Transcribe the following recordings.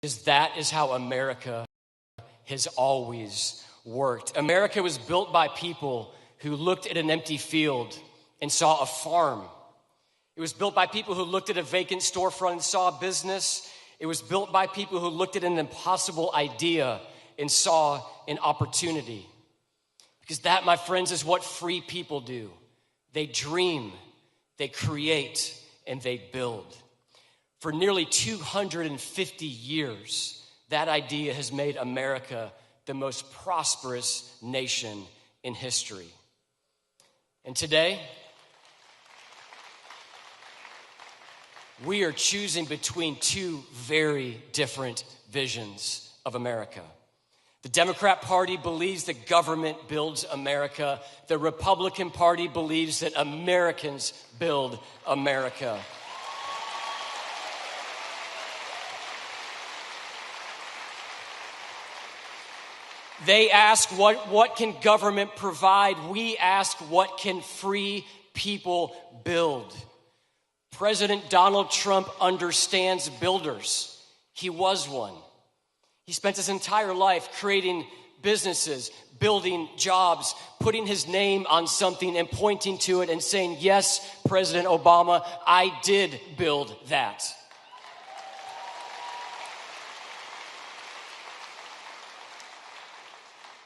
Because that is how America has always worked. America was built by people who looked at an empty field and saw a farm. It was built by people who looked at a vacant storefront and saw a business. It was built by people who looked at an impossible idea and saw an opportunity. Because that, my friends, is what free people do. They dream, they create, and they build. For nearly 250 years, that idea has made America the most prosperous nation in history. And today, we are choosing between two very different visions of America. The Democrat Party believes that government builds America. The Republican Party believes that Americans build America. They ask, what can government provide? We ask, what can free people build? President Donald Trump understands builders. He was one. He spent his entire life creating businesses, building jobs, putting his name on something and pointing to it and saying, yes, President Obama, I did build that.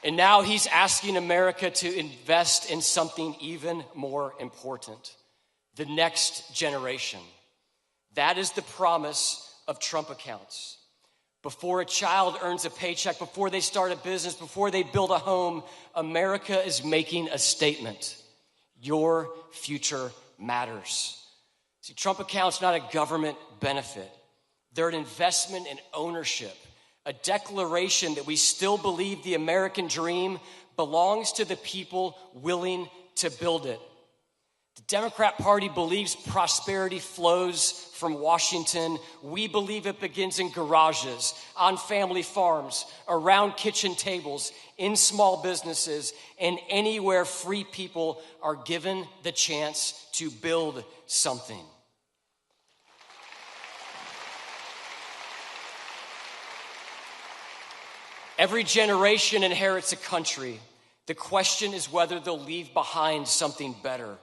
And now he's asking America to invest in something even more important, the next generation. That is the promise of Trump accounts. Before a child earns a paycheck, before they start a business, before they build a home, America is making a statement. Your future matters. See, Trump accounts not a government benefit. They're an investment in ownership. A declaration that we still believe the American dream belongs to the people willing to build it. The Democrat Party believes prosperity flows from Washington. We believe it begins in garages, on family farms, around kitchen tables, in small businesses, and anywhere free people are given the chance to build something. Every generation inherits a country. The question is whether they'll leave behind something better.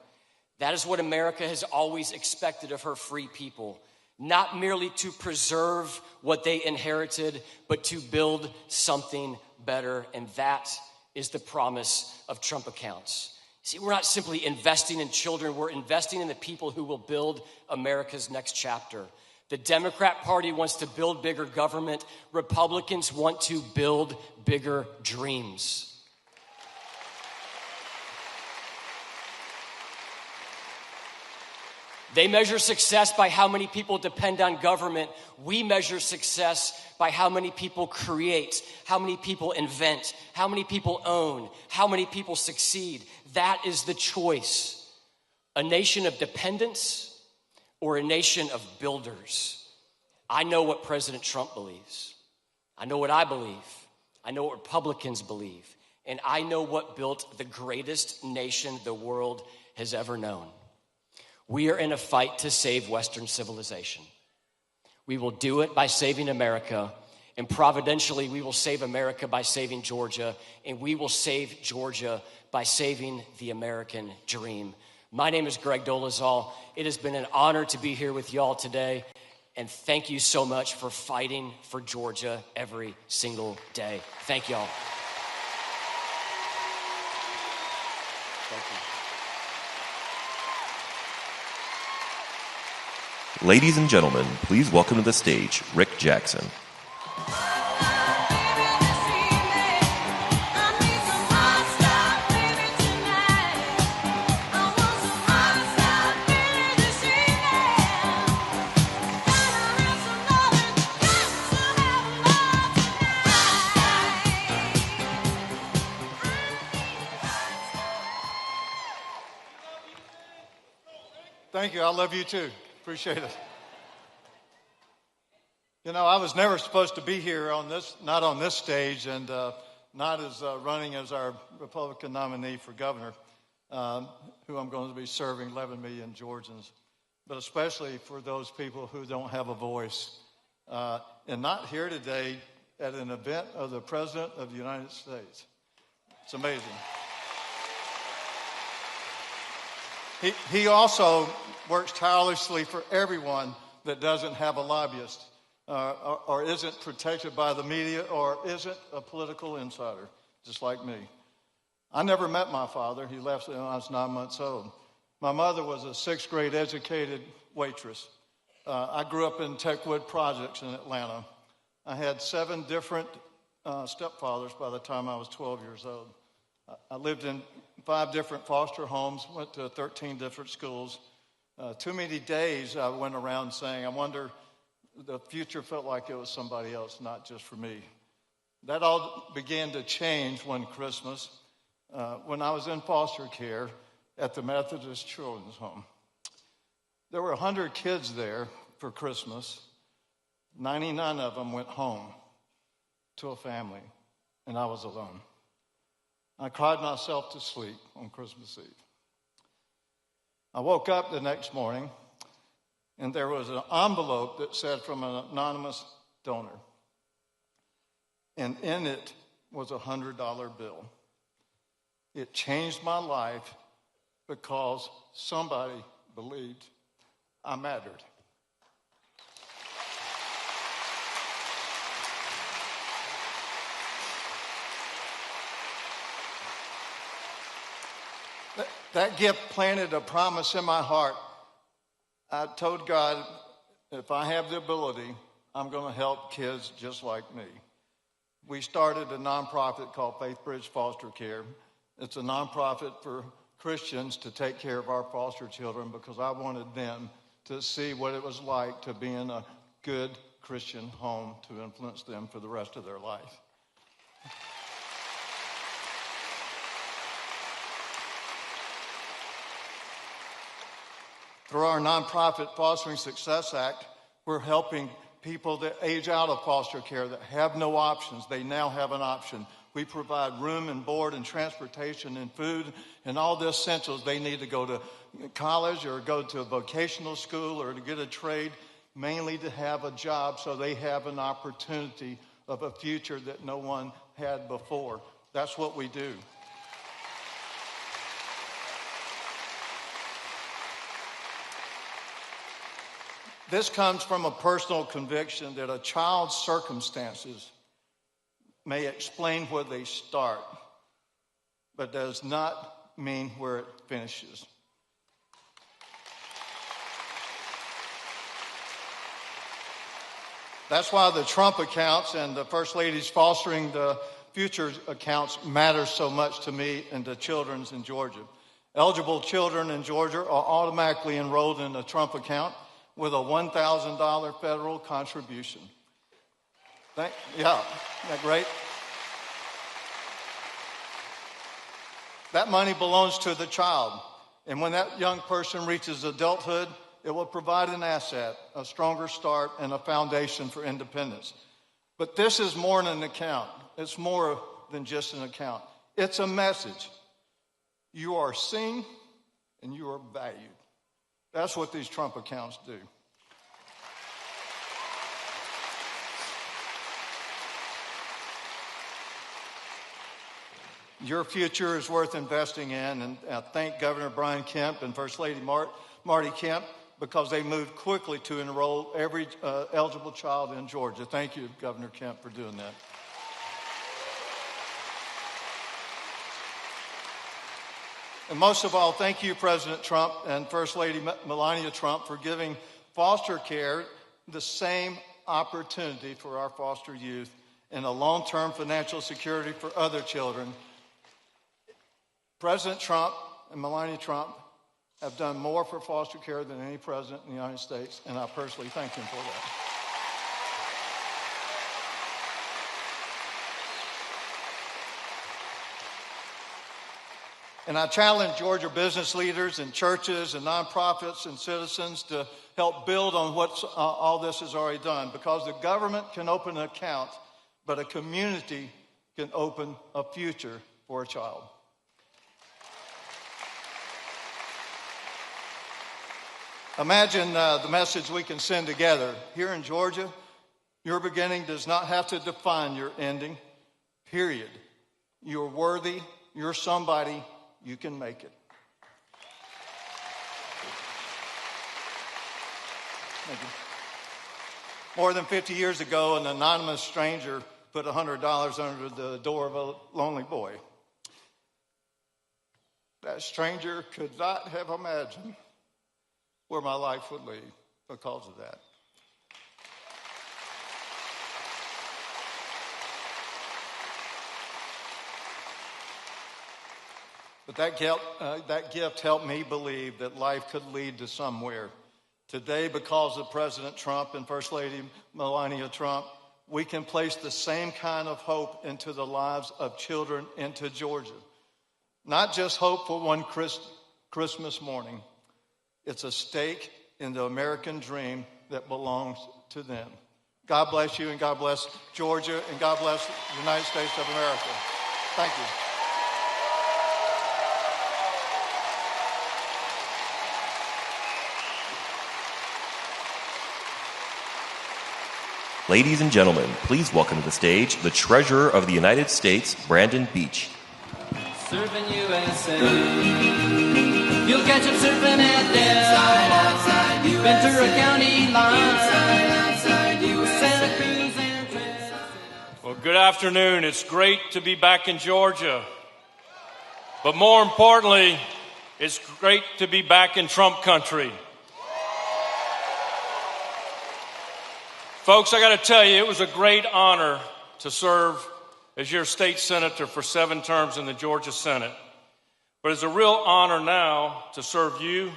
That is what America has always expected of her free people. Not merely to preserve what they inherited, but to build something better. And that is the promise of Trump accounts. See, we're not simply investing in children, we're investing in the people who will build America's next chapter. The Democrat Party wants to build bigger government. Republicans want to build bigger dreams. They measure success by how many people depend on government. We measure success by how many people create, how many people invent, how many people own, how many people succeed. That is the choice. A nation of dependence or a nation of builders. I know what President Trump believes. I know what I believe. I know what Republicans believe. And I know what built the greatest nation the world has ever known. We are in a fight to save Western civilization. We will do it by saving America, and providentially we will save America by saving Georgia, and we will save Georgia by saving the American dream. My name is Greg Dolezal. It has been an honor to be here with y'all today, and thank you so much for fighting for Georgia every single day. Thank y'all. Thank you. Ladies and gentlemen, please welcome to the stage Rick Jackson. Thank you. I love you too. Appreciate it. You know, I was never supposed to be here not on this stage, and not as running as our Republican nominee for governor, who I'm going to be serving 11 million Georgians, but especially for those people who don't have a voice. and not here today at an event of the President of the United States. It's amazing. He also works tirelessly for everyone that doesn't have a lobbyist or isn't protected by the media or isn't a political insider, just like me. I never met my father. He left when I was 9 months old. My mother was a sixth grade educated waitress. I grew up in Techwood Projects in Atlanta. I had 7 different stepfathers by the time I was 12 years old. I lived in 5 different foster homes, went to 13 different schools. Too many days I went around saying, I wonder, the future felt like it was somebody else, not just for me. That all began to change one Christmas when I was in foster care at the Methodist Children's Home. There were 100 kids there for Christmas. 99 of them went home to a family, and I was alone. I cried myself to sleep on Christmas Eve. I woke up the next morning, and there was an envelope that said from an anonymous donor. And in it was a $100 bill. It changed my life because somebody believed I mattered. That gift planted a promise in my heart. I told God, if I have the ability, I'm going to help kids just like me. We started a nonprofit called Faith Bridge Foster Care. It's a nonprofit for Christians to take care of our foster children because I wanted them to see what it was like to be in a good Christian home to influence them for the rest of their life. Through our nonprofit Fostering Success Act, we're helping people that age out of foster care that have no options. They now have an option. We provide room and board and transportation and food and all the essentials they need to go to college or go to a vocational school or to get a trade, mainly to have a job so they have an opportunity of a future that no one had before. That's what we do. This comes from a personal conviction that a child's circumstances may explain where they start, but does not mean where it finishes. That's why the Trump accounts and the First Lady's fostering the future accounts matter so much to me and to children in Georgia. Eligible children in Georgia are automatically enrolled in a Trump account with a $1,000 federal contribution. Isn't that great? That money belongs to the child. And when that young person reaches adulthood, it will provide an asset, a stronger start, and a foundation for independence. But this is more than an account. It's more than just an account. It's a message. You are seen and you are valued. That's what these Trump accounts do. Your future is worth investing in, and I thank Governor Brian Kemp and First Lady Marty Kemp because they moved quickly to enroll every eligible child in Georgia. Thank you, Governor Kemp, for doing that. And most of all, thank you, President Trump and First Lady Melania Trump, for giving foster care the same opportunity for our foster youth and a long-term financial security for other children. President Trump and Melania Trump have done more for foster care than any president in the United States, and I personally thank them for that. And I challenge Georgia business leaders and churches and nonprofits and citizens to help build on what all this has already done, because the government can open an account, but a community can open a future for a child. Imagine the message we can send together. Here in Georgia, Your beginning does not have to define your ending, period. You're worthy, you're somebody, you can make it. Thank you. More than 50 years ago, an anonymous stranger put $100 under the door of a lonely boy. That stranger could not have imagined where my life would lead because of that. But that gift helped me believe that life could lead to somewhere. Today, because of President Trump and First Lady Melania Trump, we can place the same kind of hope into the lives of children into Georgia. Not just hope for one Christmas morning. It's a stake in the American dream that belongs to them. God bless you, and God bless Georgia, and God bless the United States of America. Thank you. Ladies and gentlemen, please welcome to the stage the Treasurer of the United States, Brandon Beach. Surfing USA. You'll catch him surfing at Del, Ventura County line, Santa Cruz and Texas. Well, good afternoon. It's great to be back in Georgia. But more importantly, it's great to be back in Trump country. Folks, I got to tell you, it was a great honor to serve as your state senator for 7 terms in the Georgia Senate. But it's a real honor now to serve you,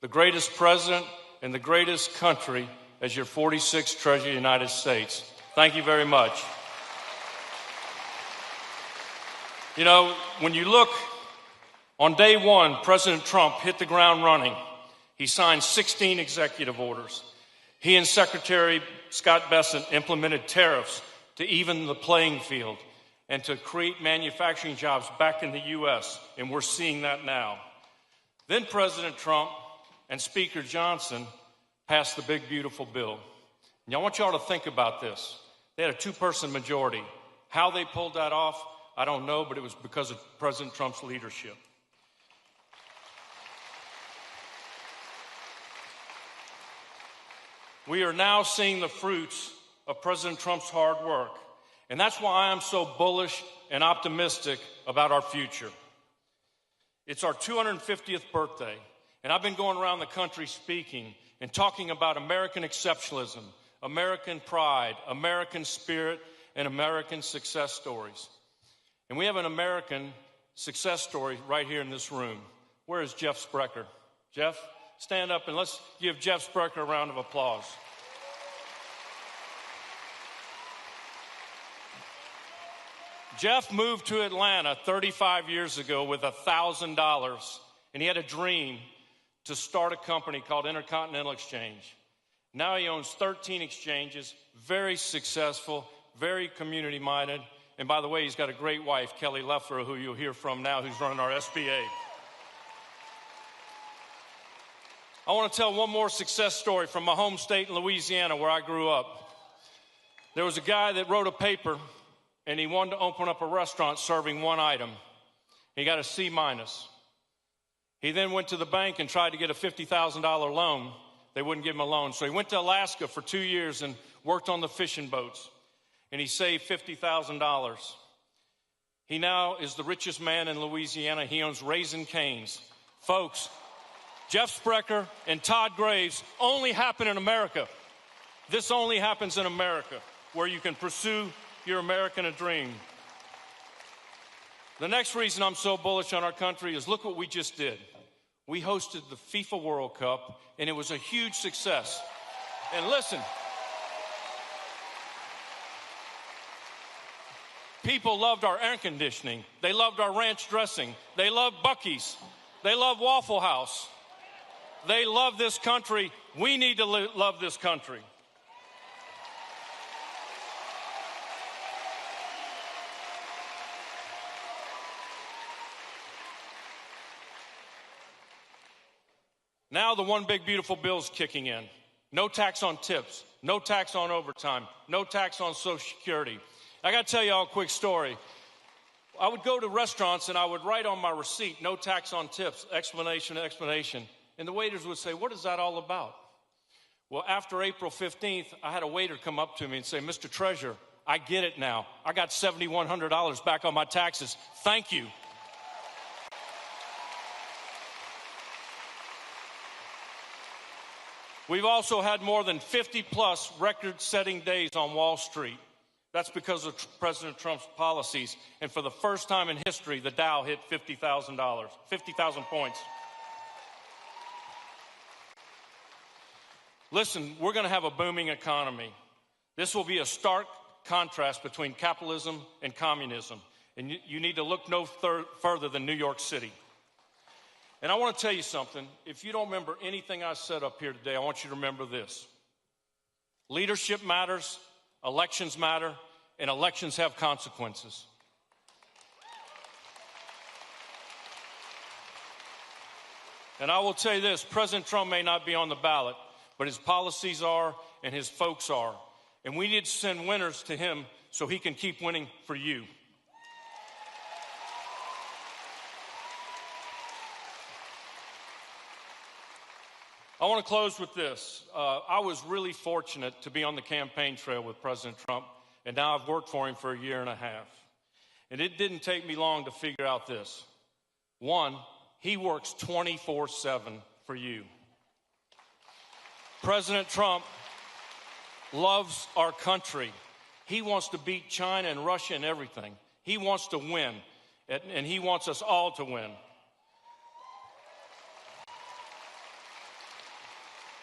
the greatest president in the greatest country, as your 46th Treasurer of the United States. Thank you very much. You know, when you look, on day one, President Trump hit the ground running. He signed 16 executive orders. He and Secretary Scott Bessent implemented tariffs to even the playing field and to create manufacturing jobs back in the U.S., and we're seeing that now. Then President Trump and Speaker Johnson passed the big, beautiful bill. And I want you all to think about this. They had a 2-person majority. How they pulled that off, I don't know, but it was because of President Trump's leadership. We are now seeing the fruits of President Trump's hard work, and that's why I'm so bullish and optimistic about our future. It's our 250th birthday, and I've been going around the country speaking and talking about American exceptionalism, American pride, American spirit, and American success stories. And we have an American success story right here in this room. Where is Jeff Sprecher? Jeff? Stand up and let's give Jeff Sprecher a round of applause. Jeff moved to Atlanta 35 years ago with $1,000, and he had a dream to start a company called Intercontinental Exchange. Now he owns 13 exchanges, very successful, very community-minded, and by the way, he's got a great wife, Kelly Leffler, who you'll hear from now, who's running our SBA. I want to tell one more success story from my home state in Louisiana, where I grew up. There was a guy that wrote a paper, and he wanted to open up a restaurant serving one item. He got a C-. He then went to the bank and tried to get a $50,000 loan. They wouldn't give him a loan. So he went to Alaska for 2 years and worked on the fishing boats, and he saved $50,000. He now is the richest man in Louisiana. He owns Raising Cane's. Folks, Jeff Sprecher and Todd Graves only happen in America. This only happens in America, where you can pursue your American dream. The next reason I'm so bullish on our country is look what we just did. We hosted the FIFA World Cup, and it was a huge success. And listen, people loved our air conditioning. They loved our ranch dressing. They loved Buc-ee's. They loved Waffle House. They love this country. We need to love this country. Now the one big beautiful bill is kicking in. no tax on tips, no tax on overtime, no tax on Social Security. I got to tell you all a quick story. I would go to restaurants and I would write on my receipt, no tax on tips, explanation, explanation. And the waiters would say, what is that all about? Well, after April 15th, I had a waiter come up to me and say, Mr. Treasurer, I get it now. I got $7,100 back on my taxes. Thank you. We've also had more than 50-plus record-setting days on Wall Street. That's because of President Trump's policies. And for the first time in history, the Dow hit $50,000 points. Listen, we're going to have a booming economy. This will be a stark contrast between capitalism and communism. And you need to look no further than New York City. And I want to tell you something. If you don't remember anything I said up here today, I want you to remember this. Leadership matters, elections matter, and elections have consequences. And I will tell you this, President Trump may not be on the ballot, but his policies are and his folks are. And we need to send winners to him so he can keep winning for you. I want to close with this. I was really fortunate to be on the campaign trail with President Trump, and now I've worked for him for a year and a half. And it didn't take me long to figure out this. One, he works 24/7 for you. President Trump loves our country. He wants to beat China and Russia and everything. He wants to win, and he wants us all to win.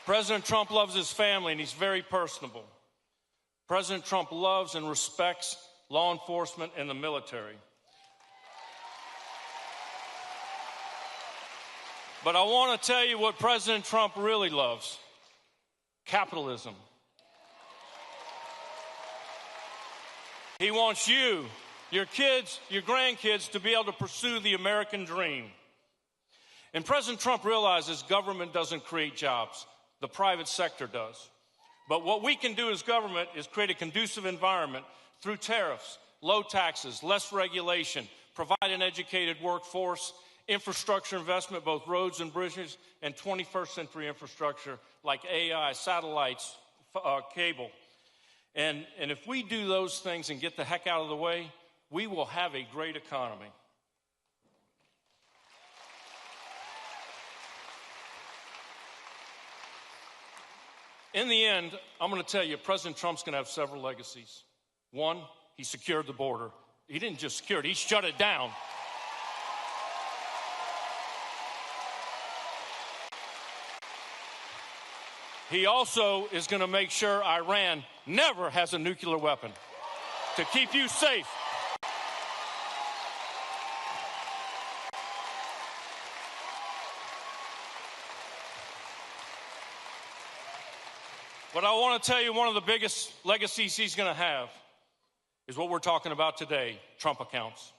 President Trump loves his family, and he's very personable. President Trump loves and respects law enforcement and the military. But I want to tell you what President Trump really loves: capitalism. He wants you, your kids, your grandkids to be able to pursue the American dream. And President Trump realizes government doesn't create jobs. The private sector does. But what we can do as government is create a conducive environment through tariffs, low taxes, less regulation, provide an educated workforce, infrastructure investment, both roads and bridges, and 21st century infrastructure like AI, satellites, cable. And if we do those things and get the heck out of the way, we will have a great economy. In the end, I'm going to tell you, President Trump's going to have several legacies. One, he secured the border. He didn't just secure it, he shut it down. He also is going to make sure Iran never has a nuclear weapon to keep you safe. But I want to tell you, one of the biggest legacies he's going to have is what we're talking about today, Trump accounts.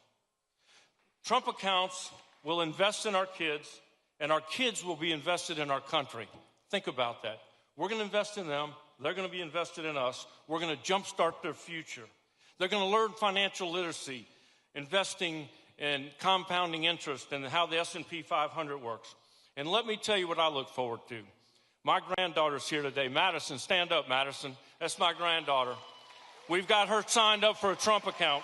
Trump accounts will invest in our kids, and our kids will be invested in our country. Think about that. We're going to invest in them. They're going to be invested in us. We're going to jumpstart their future. They're going to learn financial literacy, investing and compounding interest, and how the S&P 500 works. And let me tell you what I look forward to. My granddaughter's here today. Madison, stand up, Madison. That's my granddaughter. We've got her signed up for a Trump account.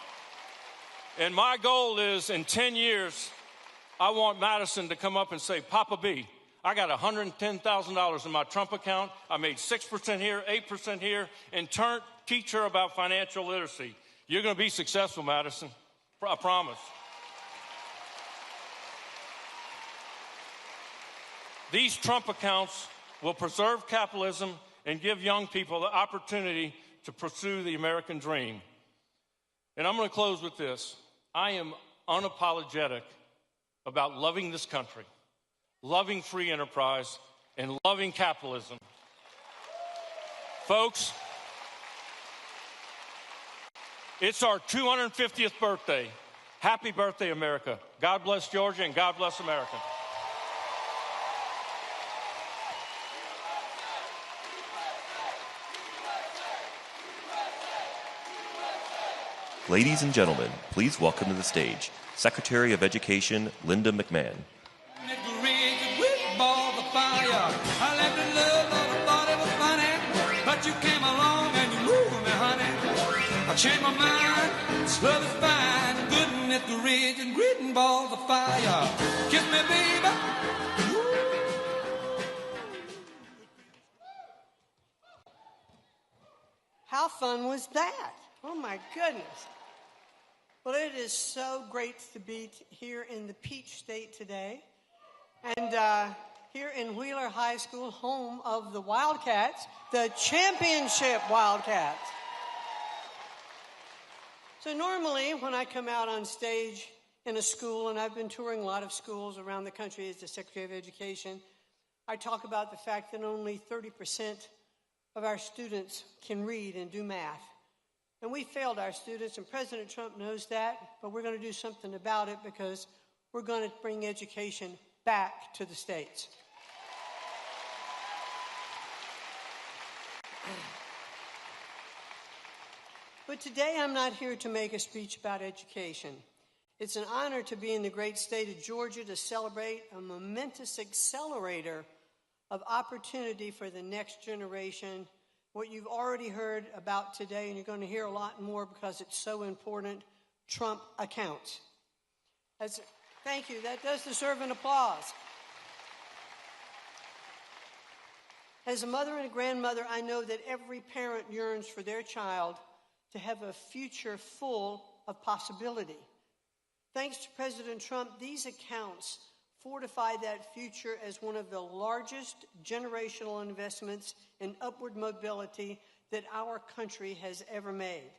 And my goal is, in 10 years, I want Madison to come up and say, Papa B, I got $110,000 in my Trump account. I made 6% here, 8% here, and teach her about financial literacy. You're going to be successful, Madison. I promise. These Trump accounts will preserve capitalism and give young people the opportunity to pursue the American dream. And I'm going to close with this. I am unapologetic about loving this country, loving free enterprise, and loving capitalism. Folks, it's our 250th birthday. Happy birthday, America. God bless Georgia, and God bless America. Ladies and gentlemen, please welcome to the stage Secretary of Education Linda McMahon. But you came along and you moved me, honey. I changed my mind. This love is fine. Good and at the ridge and gritting balls of fire. Kiss me, baby. How fun was that? Oh my goodness. Well, it is so great to be here in the Peach State today. And here in Wheeler High School, home of the Wildcats, the championship Wildcats. So normally when I come out on stage in a school, and I've been touring a lot of schools around the country as the Secretary of Education, I talk about the fact that only 30% of our students can read and do math. And we failed our students, and President Trump knows that, but we're going to do something about it because we're going to bring education back to the states. But today I'm not here to make a speech about education. It's an honor to be in the great state of Georgia to celebrate a momentous accelerator of opportunity for the next generation. What you've already heard about today, and you're going to hear a lot more because it's so important, Trump accounts. Thank you. That does deserve an applause. As a mother and a grandmother, I know that every parent yearns for their child to have a future full of possibility. Thanks to President Trump, these accounts fortify that future as one of the largest generational investments in upward mobility that our country has ever made.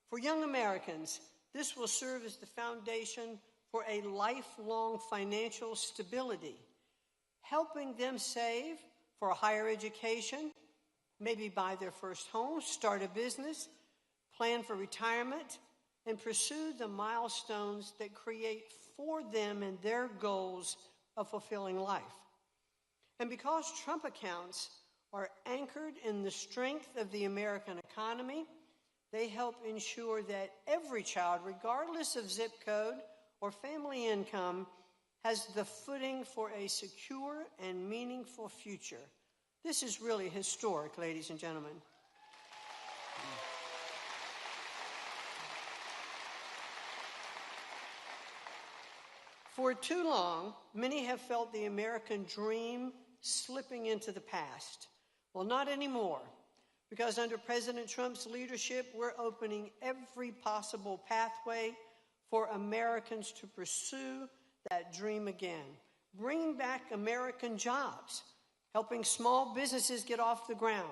For young Americans, this will serve as the foundation for a lifelong financial stability, helping them save for a higher education, maybe buy their first home, start a business, plan for retirement, and pursue the milestones that create for them and their goals of fulfilling life. And because Trump accounts are anchored in the strength of the American economy, they help ensure that every child, regardless of zip code or family income, has the footing for a secure and meaningful future. This is really historic, ladies and gentlemen. For too long, many have felt the American dream slipping into the past. Well, not anymore, because under President Trump's leadership, we're opening every possible pathway for Americans to pursue that dream again, bringing back American jobs, helping small businesses get off the ground,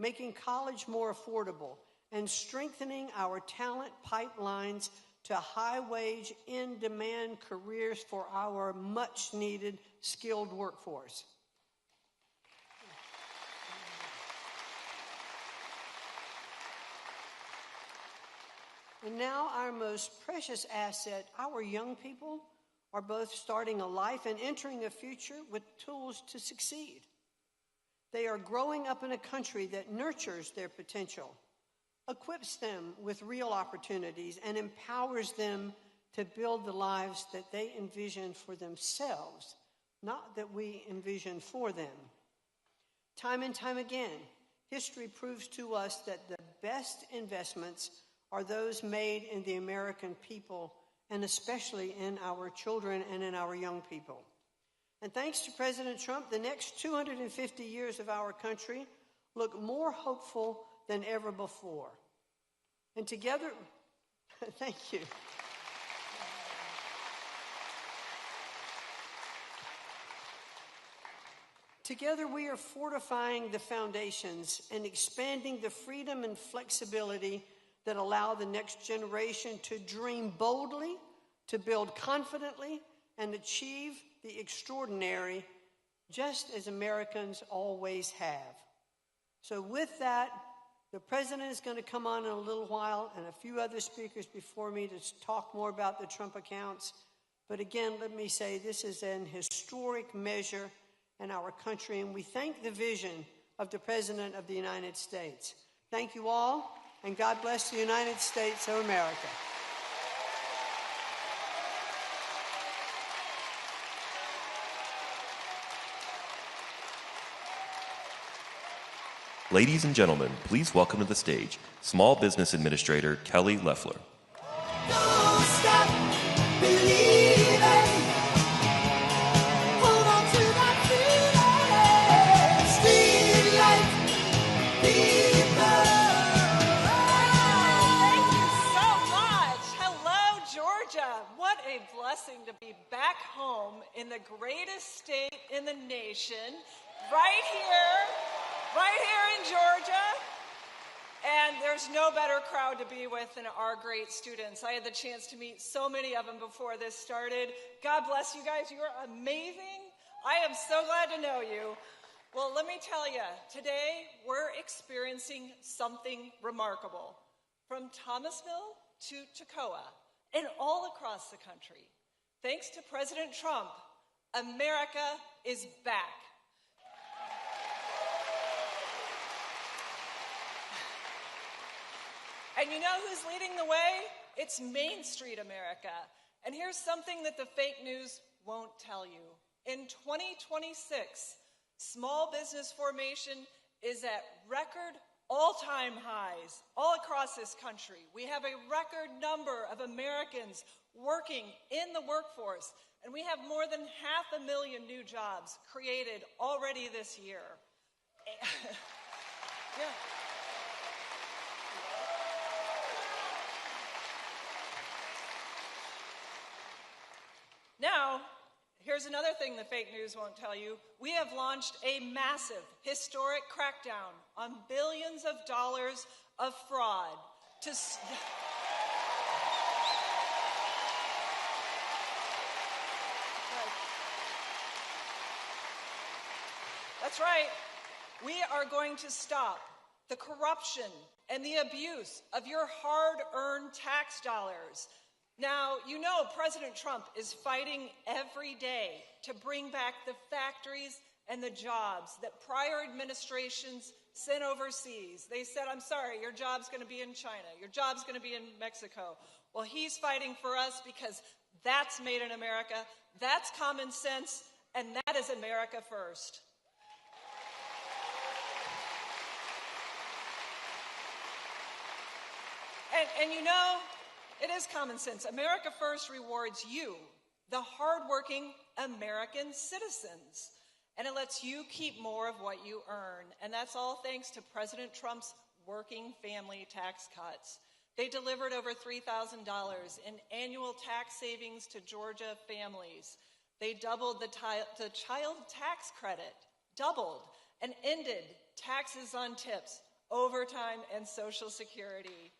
making college more affordable, and strengthening our talent pipelines to high-wage, in-demand careers for our much-needed skilled workforce. And now our most precious asset, our young people, are both starting a life and entering a future with tools to succeed. They are growing up in a country that nurtures their potential, equips them with real opportunities, and empowers them to build the lives that they envision for themselves, not that we envision for them. Time and time again, history proves to us that the best investments are those made in the American people, and especially in our children and in our young people. And thanks to President Trump, the next 250 years of our country look more hopeful than ever before. And together, thank you. Together we are fortifying the foundations and expanding the freedom and flexibility that allow the next generation to dream boldly, to build confidently, and achieve the extraordinary, just as Americans always have. So with that, the president is going to come on in a little while, and a few other speakers before me to talk more about the Trump accounts. But again, let me say this is an historic measure in our country, and we thank the vision of the President of the United States. Thank you all. and God bless the United States of America. Ladies and gentlemen, please welcome to the stage Small Business Administrator Kelly Loeffler. Don't stop believing. Hold on to that feeling. Street life, people. Thank you so much. Hello, Georgia. What a blessing to be back home in the greatest state in the nation, right here in Georgia. And there's no better crowd to be with than our great students. I had the chance to meet so many of them before this started. God bless you guys. You are amazing. I am so glad to know you. Well, let me tell you, today we're experiencing something remarkable. From Thomasville to Toccoa and all across the country. Thanks to President Trump, America is back. And you know who's leading the way? It's Main Street America. And here's something that the fake news won't tell you. In 2026, small business formation is at record all-time highs all across this country. We have a record number of Americans working in the workforce, and we have more than 500,000 new jobs created already this year. Yeah. Now, here's another thing the fake news won't tell you. We have launched a massive, historic crackdown on billions of dollars of fraud to... That's right. We are going to stop the corruption and the abuse of your hard-earned tax dollars. Now, you know President Trump is fighting every day to bring back the factories and the jobs that prior administrations sent overseas. They said, I'm sorry, your job's going to be in China. Your job's going to be in Mexico. Well, he's fighting for us because that's made in America, that's common sense, and that is America first. And you know, it is common sense. America First rewards you, the hardworking American citizens, and it lets you keep more of what you earn. And that's all thanks to President Trump's working family tax cuts. They delivered over $3,000 in annual tax savings to Georgia families. They doubled the child tax credit, doubled, and ended taxes on tips, overtime, and Social Security.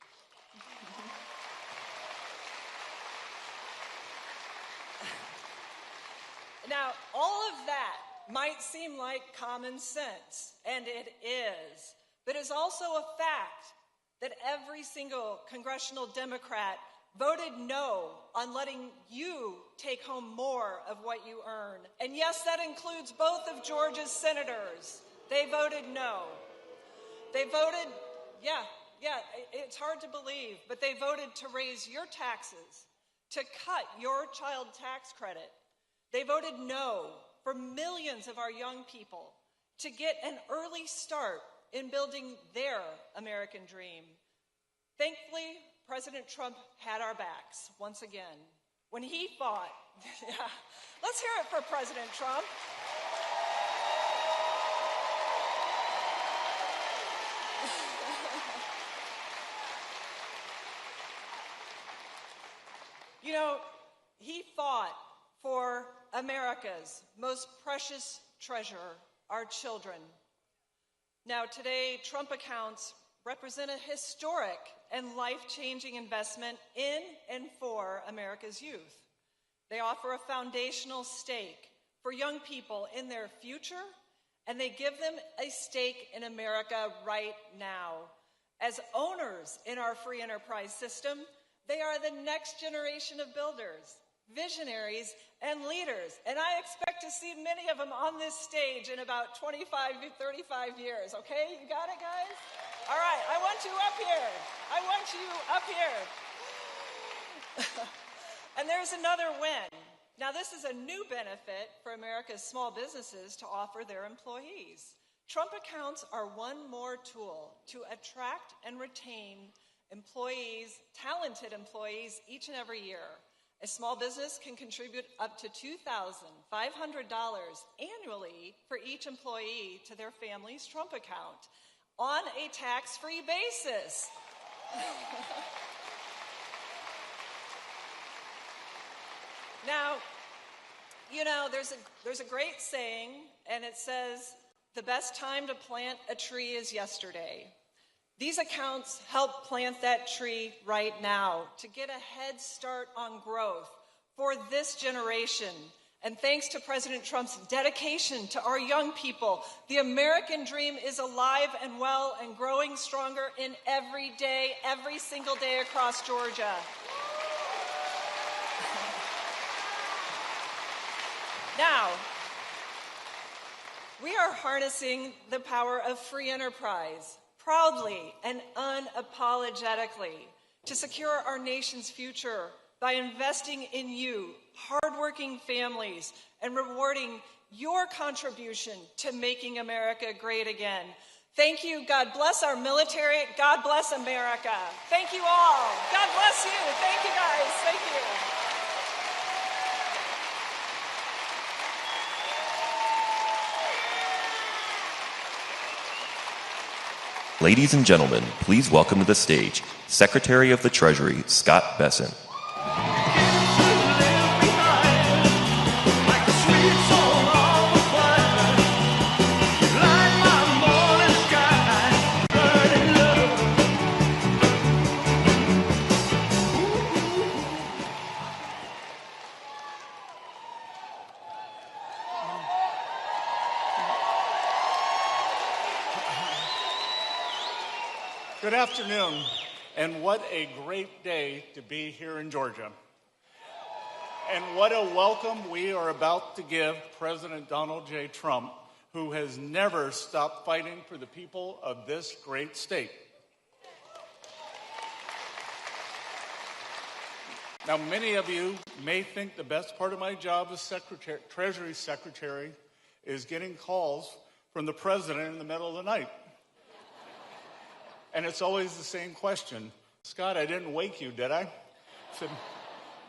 Now, all of that might seem like common sense, and it is, but it's also a fact that every single congressional Democrat voted no on letting you take home more of what you earn. And yes, that includes both of Georgia's senators. They voted no. They voted, yeah, it's hard to believe, but they voted to raise your taxes, to cut your child tax credit. They voted no for millions of our young people to get an early start in building their American dream. Thankfully, President Trump had our backs once again when he fought. Yeah. Let's hear it for President Trump. You know, he fought for America's most precious treasure, our children. Now, today, Trump accounts represent a historic and life-changing investment in and for America's youth. They offer a foundational stake for young people in their future, and they give them a stake in America right now. As owners in our free enterprise system, they are the next generation of builders, visionaries, and leaders. And I expect to see many of them on this stage in about 25 to 35 years. Okay, you got it, guys? All right, I want you up here. I want you up here. And there's another win. Now, this is a new benefit for America's small businesses to offer their employees. Trump accounts are one more tool to attract and retain employees, talented employees, each and every year. A small business can contribute up to $2,500 annually for each employee to their family's Trump account on a tax-free basis. Now, you know, there's a great saying, and it says, the best time to plant a tree is yesterday. These accounts help plant that tree right now to get a head start on growth for this generation. And thanks to President Trump's dedication to our young people, the American dream is alive and well and growing stronger in every day, every single day across Georgia. Now, we are harnessing the power of free enterprise proudly and unapologetically to secure our nation's future by investing in you, hardworking families, and rewarding your contribution to making America great again. Thank you. God bless our military. God bless America. Thank you all. God bless you. Thank you, guys. Thank you. Ladies and gentlemen, please welcome to the stage Secretary of the Treasury, Scott Bessent. Good afternoon, and what a great day to be here in Georgia. And what a welcome we are about to give President Donald J. Trump, who has never stopped fighting for the people of this great state. Now, many of you may think the best part of my job as Treasury Secretary is getting calls from the president in the middle of the night. And it's always the same question. Scott, I didn't wake you, did I? I said,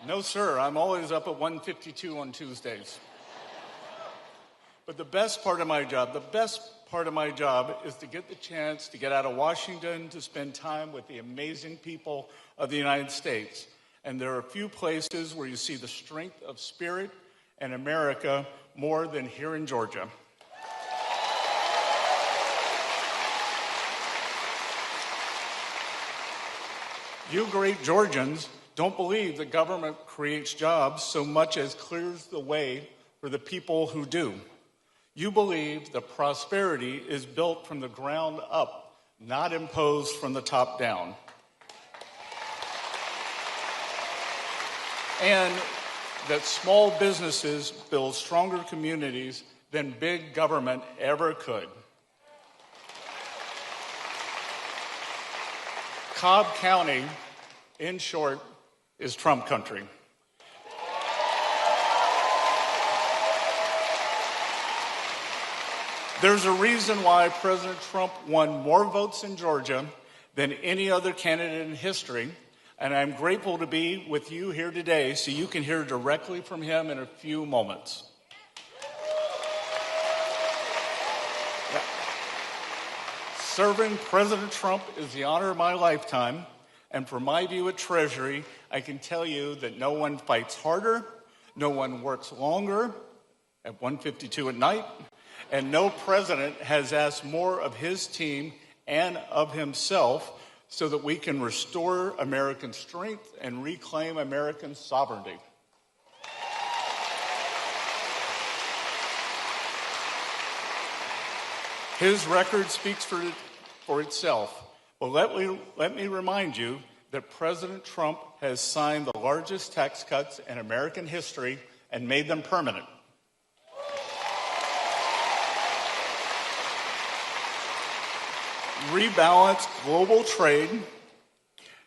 no, sir, I'm always up at 1:52 on Tuesdays. But the best part of my job is to get the chance to get out of Washington to spend time with the amazing people of the United States. And there are few places where you see the strength of spirit and America more than here in Georgia. You great Georgians don't believe that government creates jobs so much as clears the way for the people who do. You believe that prosperity is built from the ground up, not imposed from the top down. And that small businesses build stronger communities than big government ever could. Cobb County, in short, is Trump country. There's a reason why President Trump won more votes in Georgia than any other candidate in history, and I'm grateful to be with you here today so you can hear directly from him in a few moments. Serving President Trump is the honor of my lifetime, and from my view at Treasury, I can tell you that no one fights harder, no one works longer at 1:52 at night, and no president has asked more of his team and of himself so that we can restore American strength and reclaim American sovereignty. His record speaks for itself. Well, let me remind you that President Trump has signed the largest tax cuts in American history and made them permanent. rebalanced global trade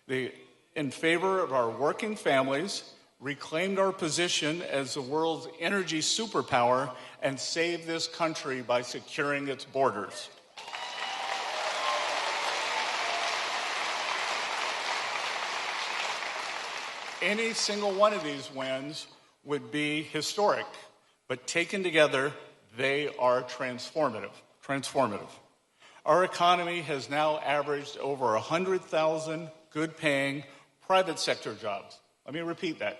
in favor of our working families, reclaimed our position as the world's energy superpower, and saved this country by securing its borders. Any single one of these wins would be historic, but taken together, they are transformative. Our economy has now averaged over 100,000 good-paying private sector jobs. Let me repeat that.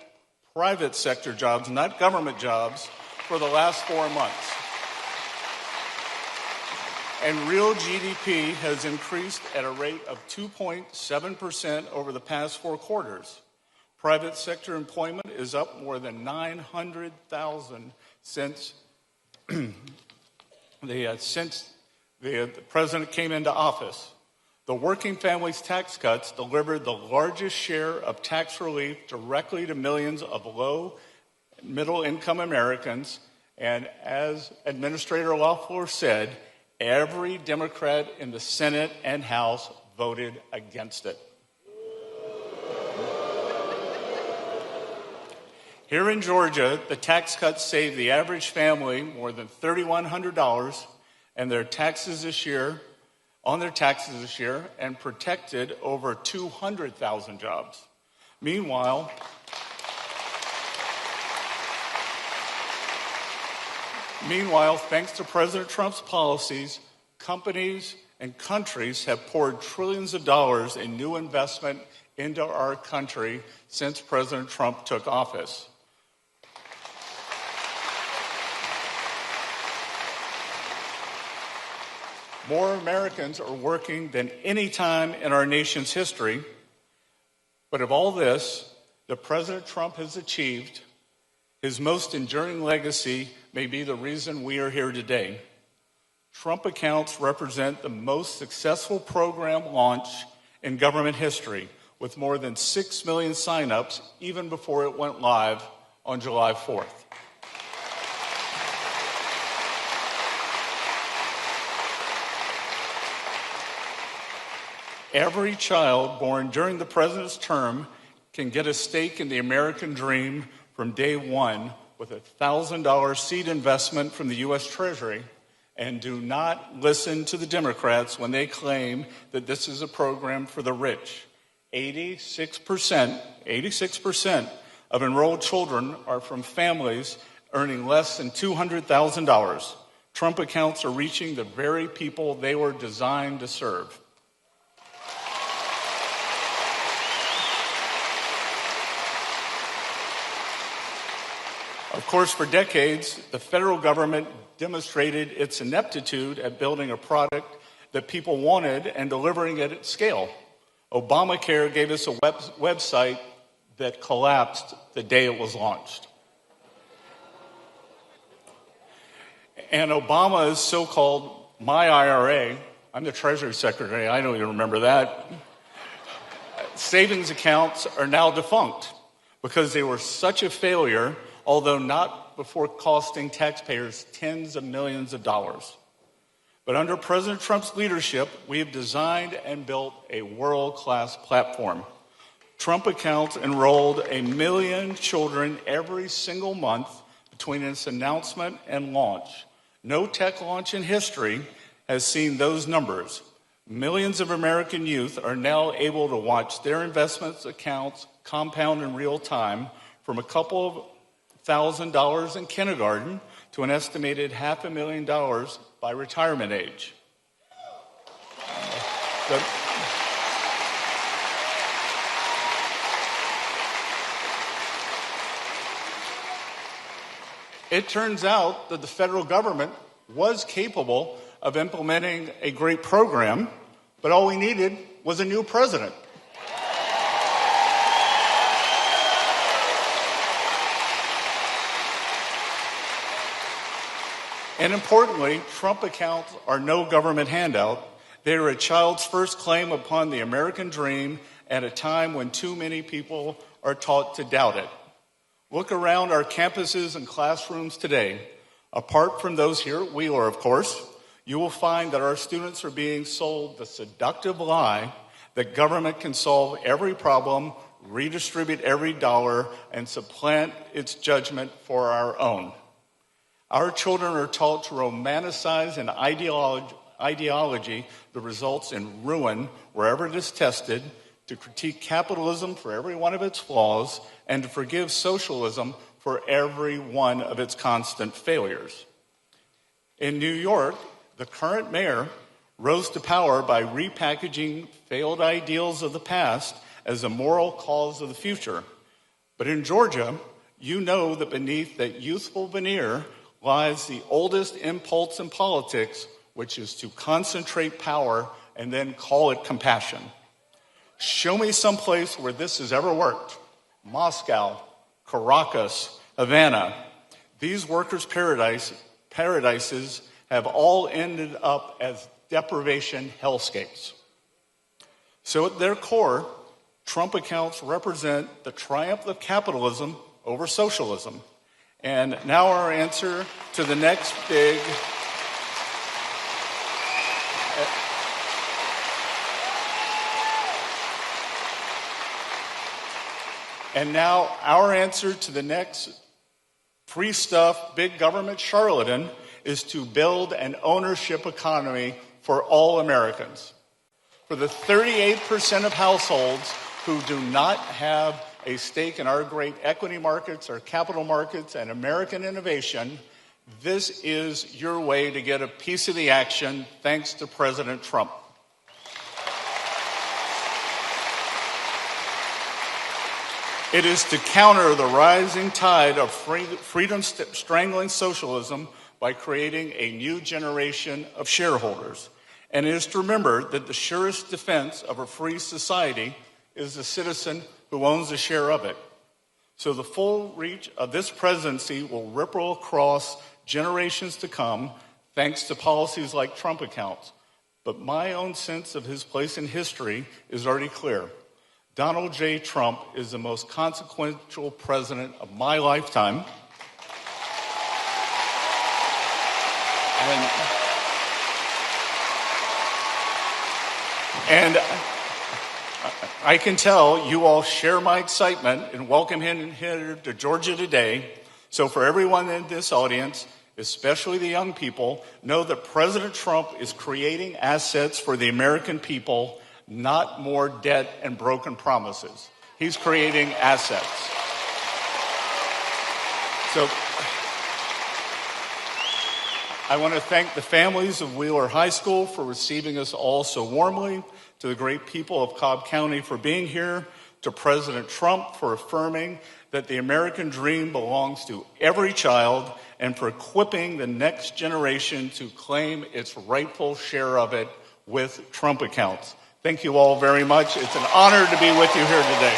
Private sector jobs, not government jobs, for the last 4 months. And real GDP has increased at a rate of 2.7% over the past 4 quarters. Private sector employment is up more than 900,000 since the president came into office. The Working Families Tax Cuts delivered the largest share of tax relief directly to millions of low and middle-income Americans. And as Administrator Loeffler said, every Democrat in the Senate and House voted against it. Here in Georgia, the tax cuts saved the average family more than $3,100 on their taxes this year, and protected over 200,000 jobs. Meanwhile, thanks to President Trump's policies, companies and countries have poured trillions of dollars in new investment into our country since President Trump took office. More Americans are working than any time in our nation's history. But of all this that President Trump has achieved, his most enduring legacy may be the reason we are here today. Trump accounts represent the most successful program launch in government history, with more than 6 million signups even before it went live on July 4th. Every child born during the president's term can get a stake in the American dream from day one with a $1,000 seed investment from the U.S. Treasury. And do not listen to the Democrats when they claim that this is a program for the rich. 86% of enrolled children are from families earning less than $200,000. Trump accounts are reaching the very people they were designed to serve. Of course, for decades, the federal government demonstrated its ineptitude at building a product that people wanted and delivering it at scale. Obamacare gave us a website that collapsed the day it was launched. And Obama's so-called My IRA, I'm the Treasury Secretary, I don't even remember that, savings accounts are now defunct because they were such a failure, although not before costing taxpayers tens of millions of dollars. But under President Trump's leadership, we have designed and built a world-class platform. Trump accounts enrolled 1 million children every single month between its announcement and launch. No tech launch in history has seen those numbers. Millions of American youth are now able to watch their investments accounts compound in real time from a couple of $1,000 in kindergarten to an estimated $500,000 by retirement age. It turns out that the federal government was capable of implementing a great program, but all we needed was a new president. And importantly, Trump accounts are no government handout. They are a child's first claim upon the American dream at a time when too many people are taught to doubt it. Look around our campuses and classrooms today. Apart from those here at Wheeler, of course, you will find that our students are being sold the seductive lie that government can solve every problem, redistribute every dollar, and supplant its judgment for our own. Our children are taught to romanticize an ideology that results in ruin wherever it is tested, to critique capitalism for every one of its flaws, and to forgive socialism for every one of its constant failures. In New York, the current mayor rose to power by repackaging failed ideals of the past as a moral cause of the future. But in Georgia, you know that beneath that youthful veneer lies the oldest impulse in politics, which is to concentrate power and then call it compassion. Show me some place where this has ever worked. Moscow, Caracas, Havana. These workers' paradises have all ended up as deprivation hellscapes. So at their core, Trump accounts represent the triumph of capitalism over socialism. And now our answer to the next big... And now our answer to the next free stuff, big government charlatan is to build an ownership economy for all Americans. For the 38% of households who do not have a stake in our great equity markets, our capital markets, and American innovation, this is your way to get a piece of the action thanks to President Trump. It is to counter the rising tide of freedom-strangling socialism by creating a new generation of shareholders. And it is to remember that the surest defense of a free society is the citizen who owns a share of it. So the full reach of this presidency will ripple across generations to come, thanks to policies like Trump accounts. But my own sense of his place in history is already clear. Donald J. Trump is the most consequential president of my lifetime. And I can tell you all share my excitement and welcome him here to Georgia today. So for everyone in this audience, especially the young people, know that President Trump is creating assets for the American people, not more debt and broken promises. He's creating assets. So I want to thank the families of Wheeler High School for receiving us all so warmly, to the great people of Cobb County for being here, to President Trump for affirming that the American dream belongs to every child, and for equipping the next generation to claim its rightful share of it with Trump accounts. Thank you all very much. It's an honor to be with you here today.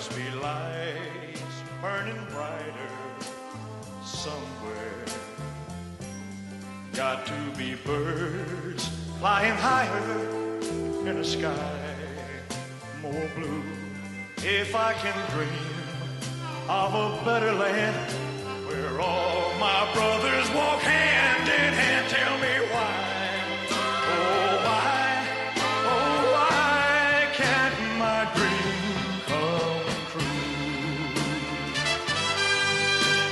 must be lights burning brighter somewhere. Got to be birds flying higher in a sky more blue. If I can dream of a better land where all my brothers walk hand in hand, tell me why, oh why can't my dream come true?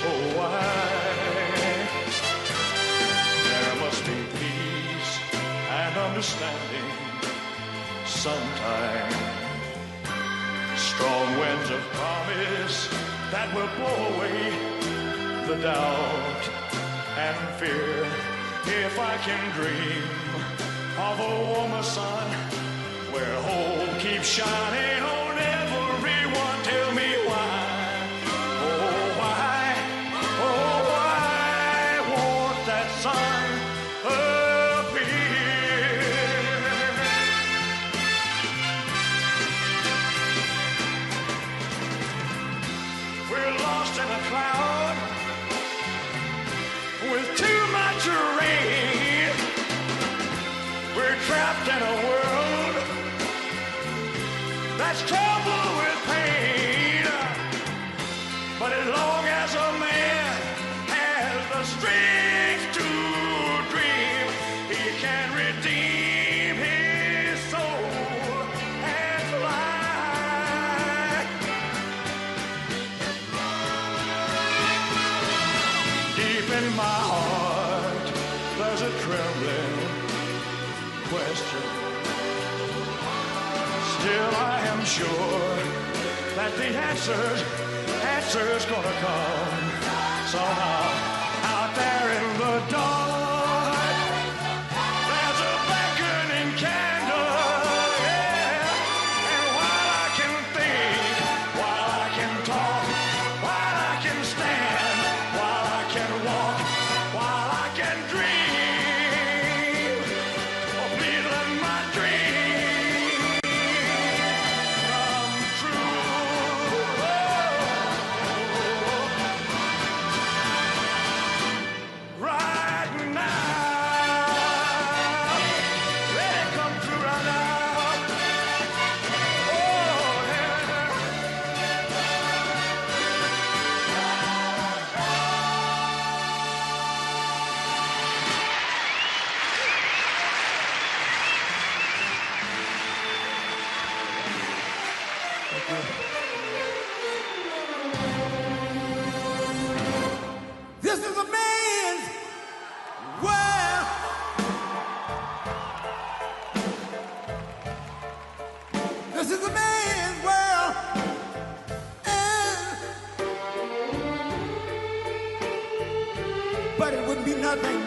Oh why? There must be peace and understanding sometime. Strong winds of promise that will blow away the doubt and fear. If I can dream of a warmer sun where hope keeps shining on everyone, tell me why, oh why won't that sun appear? We're lost in a cloud with too much rain. We're trapped in a world that's troubled with pain. But as long as a man has the strength to dream, he can redeem his soul and fly. Deep in my heart, there's a trembling question. Still I am sure that the answer's gonna come somehow. Out there in the dark, there's a beckoning candle, yeah. And while I can think, while I can talk, while I can stand, while I can walk, while I can dream, oh please let my dream come true. Right now, let it come true right now. Oh yeah. This is a man's world. This is a man's world. But it would be nothing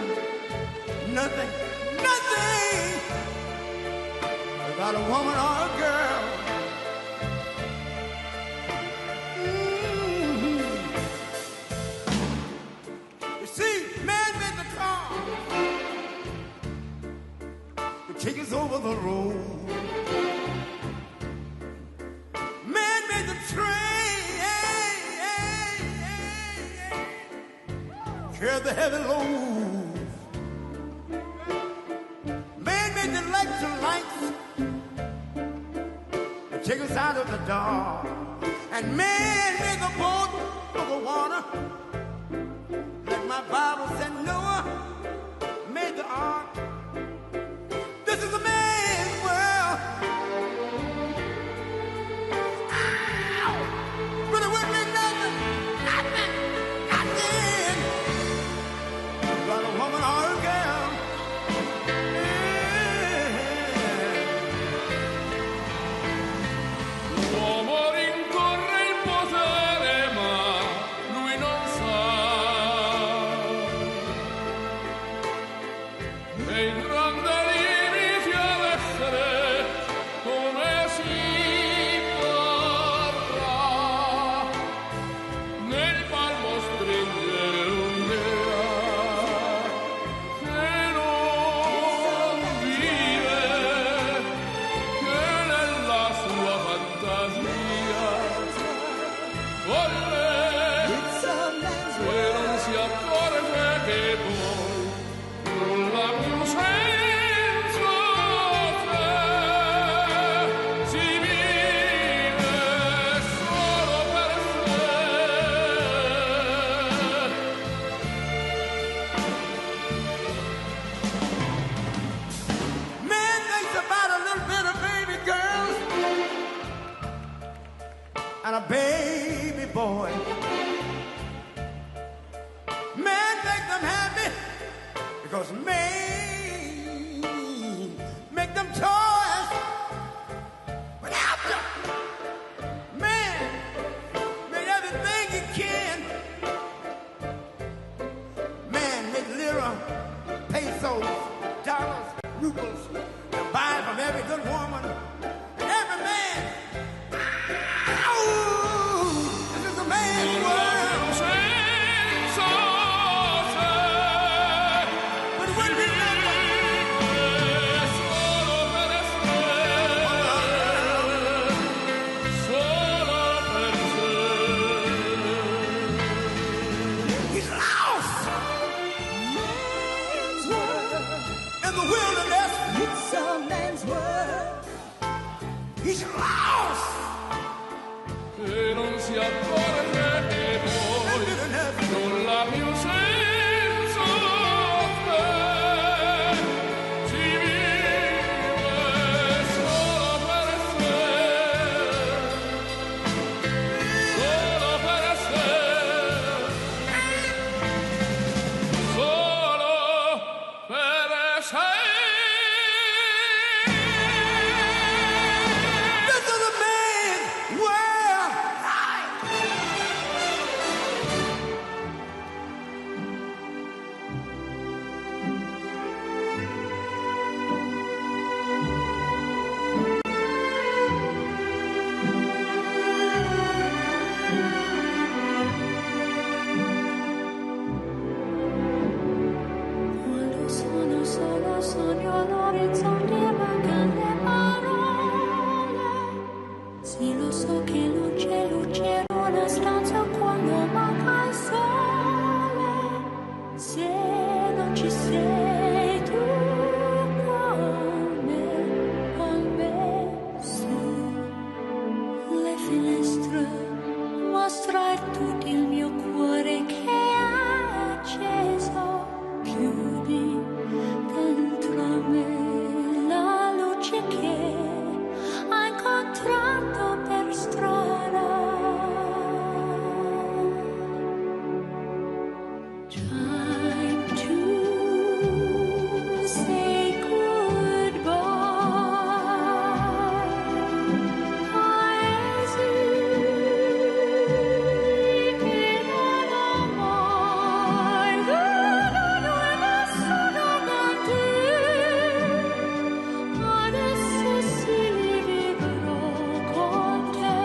without a woman or a girl. You see, man made the car to take us over the road. Man made the train, carry the heavy load. Man made the electric lights to take us out of the dark. And man made the boat for the water. Like my Bible said, Noah made the ark. This is a man's world. Ow! But it wouldn't be nothing but a woman or a girl. L'uomo rincorre il potere, ma lui non sa And a baby boy. Man make them happy because man make them toys. But after man made everything he can, man make lira, pesos, dollars, rubles, and buy from every good woman and every man. This is a man's world. But when we he's lost in the wilderness. It's a man's world. He's lost. E non si accorge che poi non la più senza te si vive solo per sé, solo per sé, solo per sé. This is a man's world. Quando sono solo sogno l'orizzonte, mancano le parole. Sì, lo so che non c'è luce in una stanza quando manca il sole. Se non ci sei tu con me su le finestre mostrai tutto il mio cuore che è acceso. Chiudi dentro me la luce che hai incontrato per strada. Time to say goodbye. Paesi che non ho mai veduto e nessuno con te. Adesso sì vivrò con te,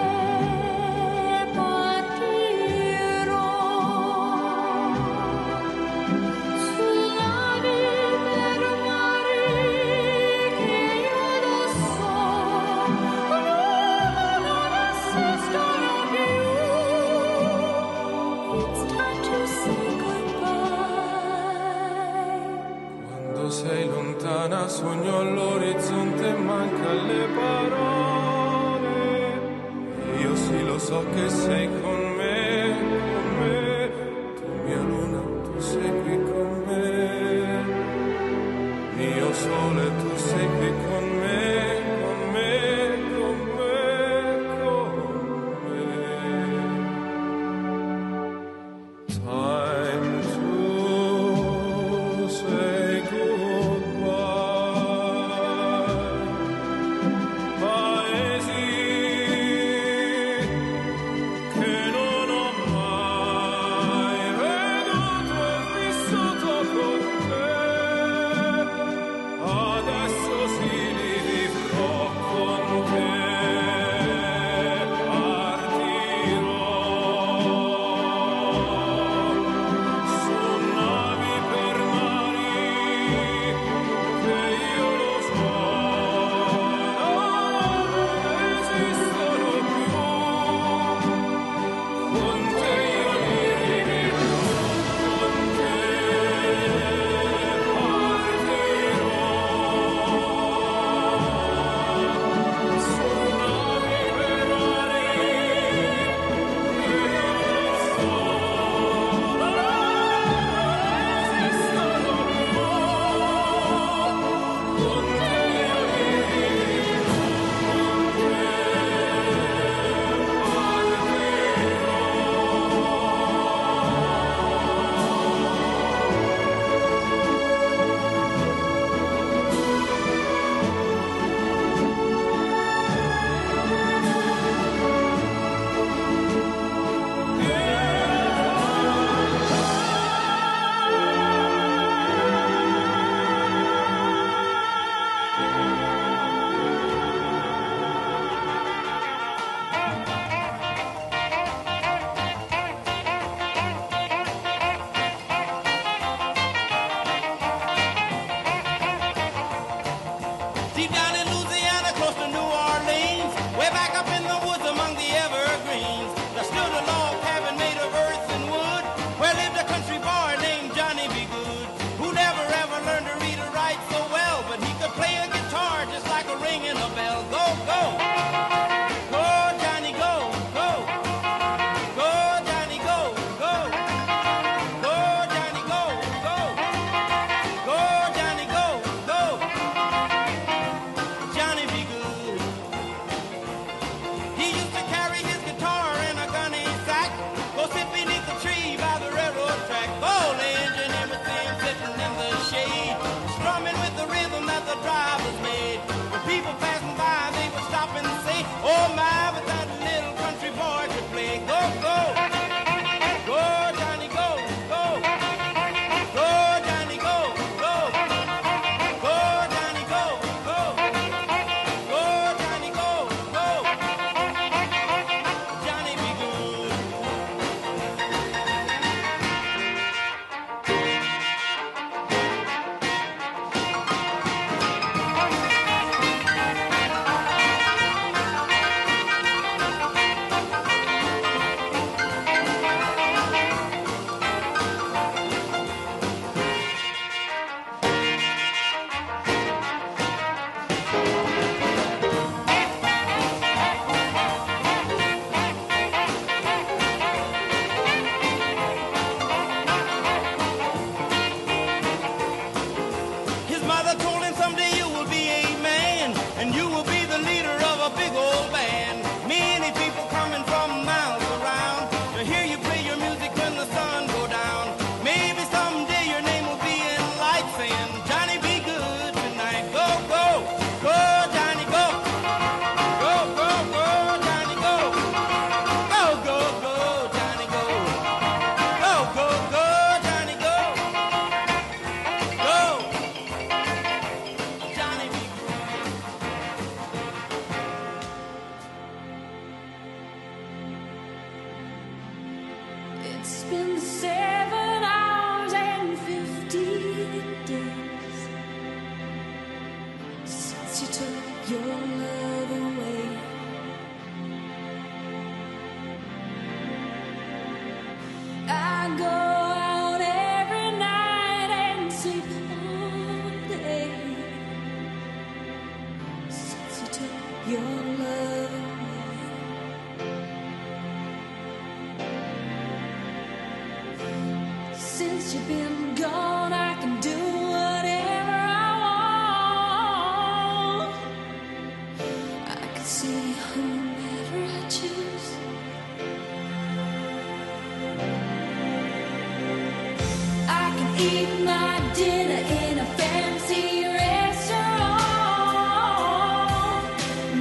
partirò sulla vita per mare che io lo so, non esistono più. It's time to say goodbye. Quando sei lontana sogno all'orizzonte, manca le parole. Io sì lo so che sei con me, tu mia luna, tu sei qui con me. Mio sole, tu sei qui con me, con me, con me, con me. Time to say goodbye. Paesi che non ho been 7 hours and 50 days since you took your love away. I go out every night and sleep all day since you took your love away. Since you've been gone, I can do whatever I want. I can see whomever I choose. I can eat my dinner in a fancy restaurant,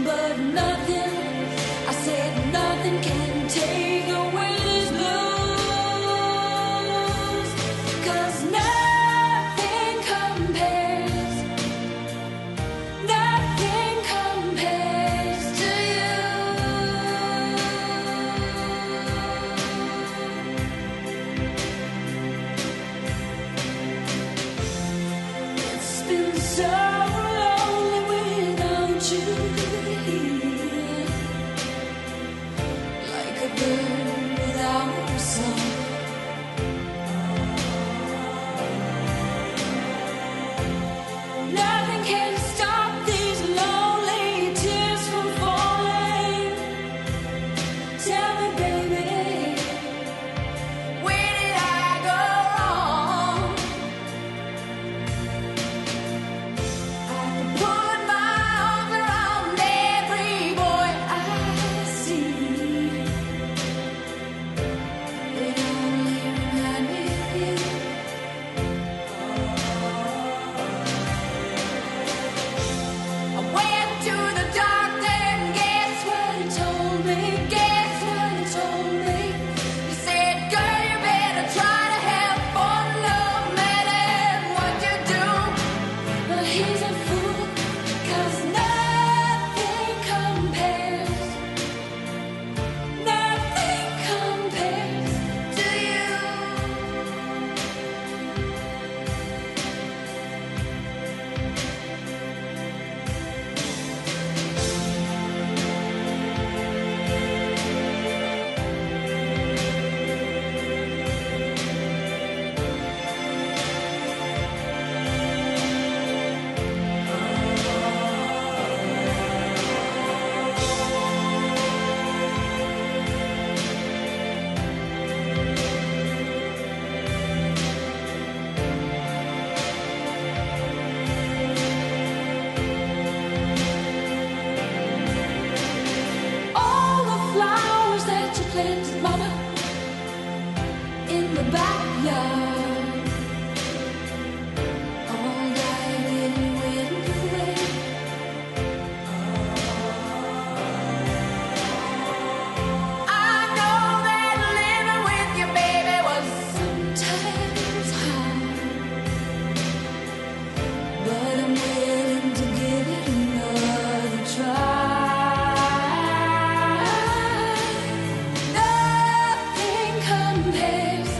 but nothing, I said nothing can take away this blues, 'cause nothing compares to you. It's been so lonely without you here, like a bird without a song. Nothing can stop these lonely tears from falling. Tell me, baby, where did I go wrong? I can put my arms around every boy I see. They only remind me of you. I went to the doctor and guess what he told me? Guess what he told me? He said, girl, you better try to have fun no matter what you do. But he's a fool, 'cause nothing compares to you. All the flowers that you planted, mama, in the backyard, all died in winter rain. I know that living with you, baby, was sometimes hard, but I'm willing to give it another try. Nothing compares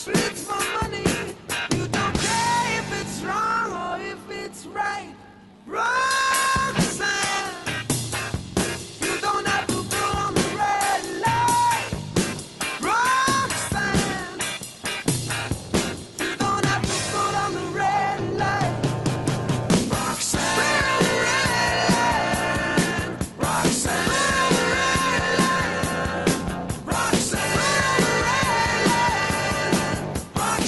streets for money. You don't care if it's wrong or if it's right. Roxanne, you don't have to put on the red light. Roxanne, you don't have to put on the red light. Roxanne, Roxanne, Roxanne, Roxanne.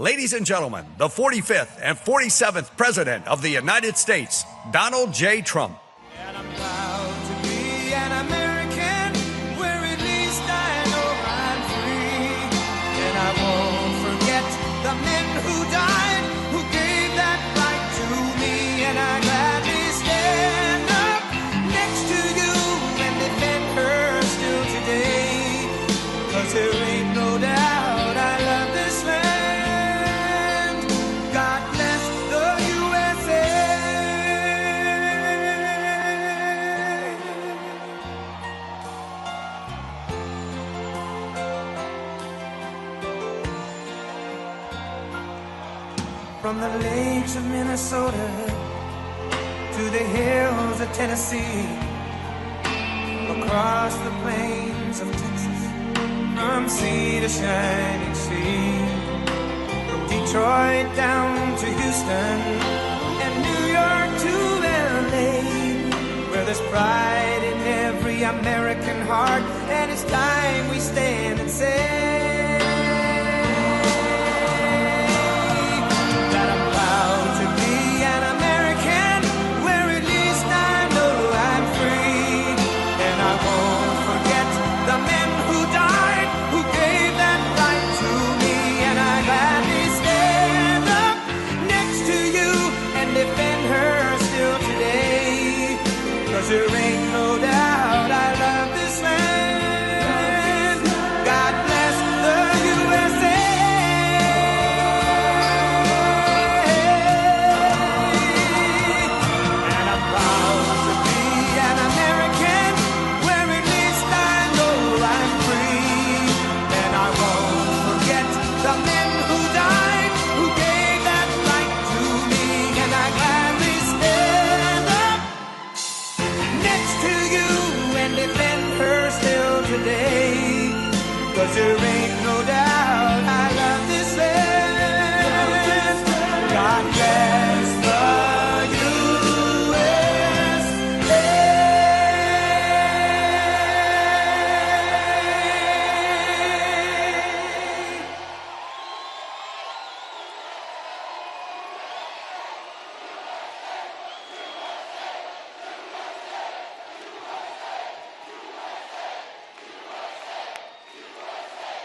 ladies and gentlemen, the 45th and 47th President of the United States, Donald J. Trump. And I'm proud to be an American, where at least I know I'm free. And I won't forget the men who died, who gave that right to me. And I gladly stand up next to you and defend her still today. 'Cause there ain't no doubt I love this land. God bless the USA. From the lakes of Minnesota to the hills of Tennessee, across the plains of Texas, from sea to shining sea, from Detroit down to Houston and New York to LA, where there's pride in every American heart, and it's time we stand and say that I'm proud to be an American, where at least I know I'm free. And I won't forget the men who died, who gave that right to me. And I gladly stand up next to you and defend her still today. 'Cause there ain't no doubt I love this land. God bless the USA. And I'm proud to be an American, where at least I know I'm free. And I won't forget the men who died, who gave that right to me. And I gladly stand up next to you and defend her still today. 'Cause there ain't no doubt I love this land. God bless the USA.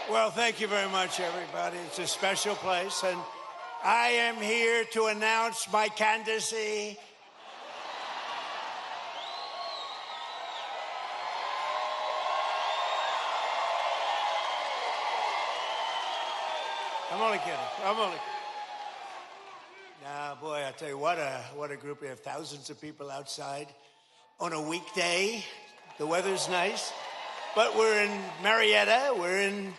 Well, thank you very much, everybody. It's a special place, and I am here to announce my candidacy. I'm only kidding. Nah, boy, I tell you what a group. We have thousands of people outside on a weekday. The weather's nice, but we're in Marietta. We're in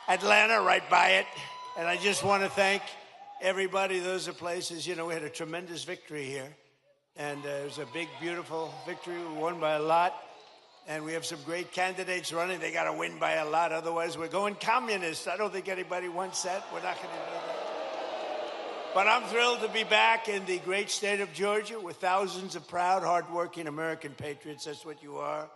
Atlanta, right by it. And I just want to thank everybody. Those are places, you know, we had a tremendous victory here. And it was a big, beautiful victory. We won by a lot. And we have some great candidates running. They got to win by a lot. Otherwise, we're going communist. I don't think anybody wants that. We're not going to do that. But I'm thrilled to be back in the great state of Georgia with thousands of proud, hardworking American patriots. That's what you are.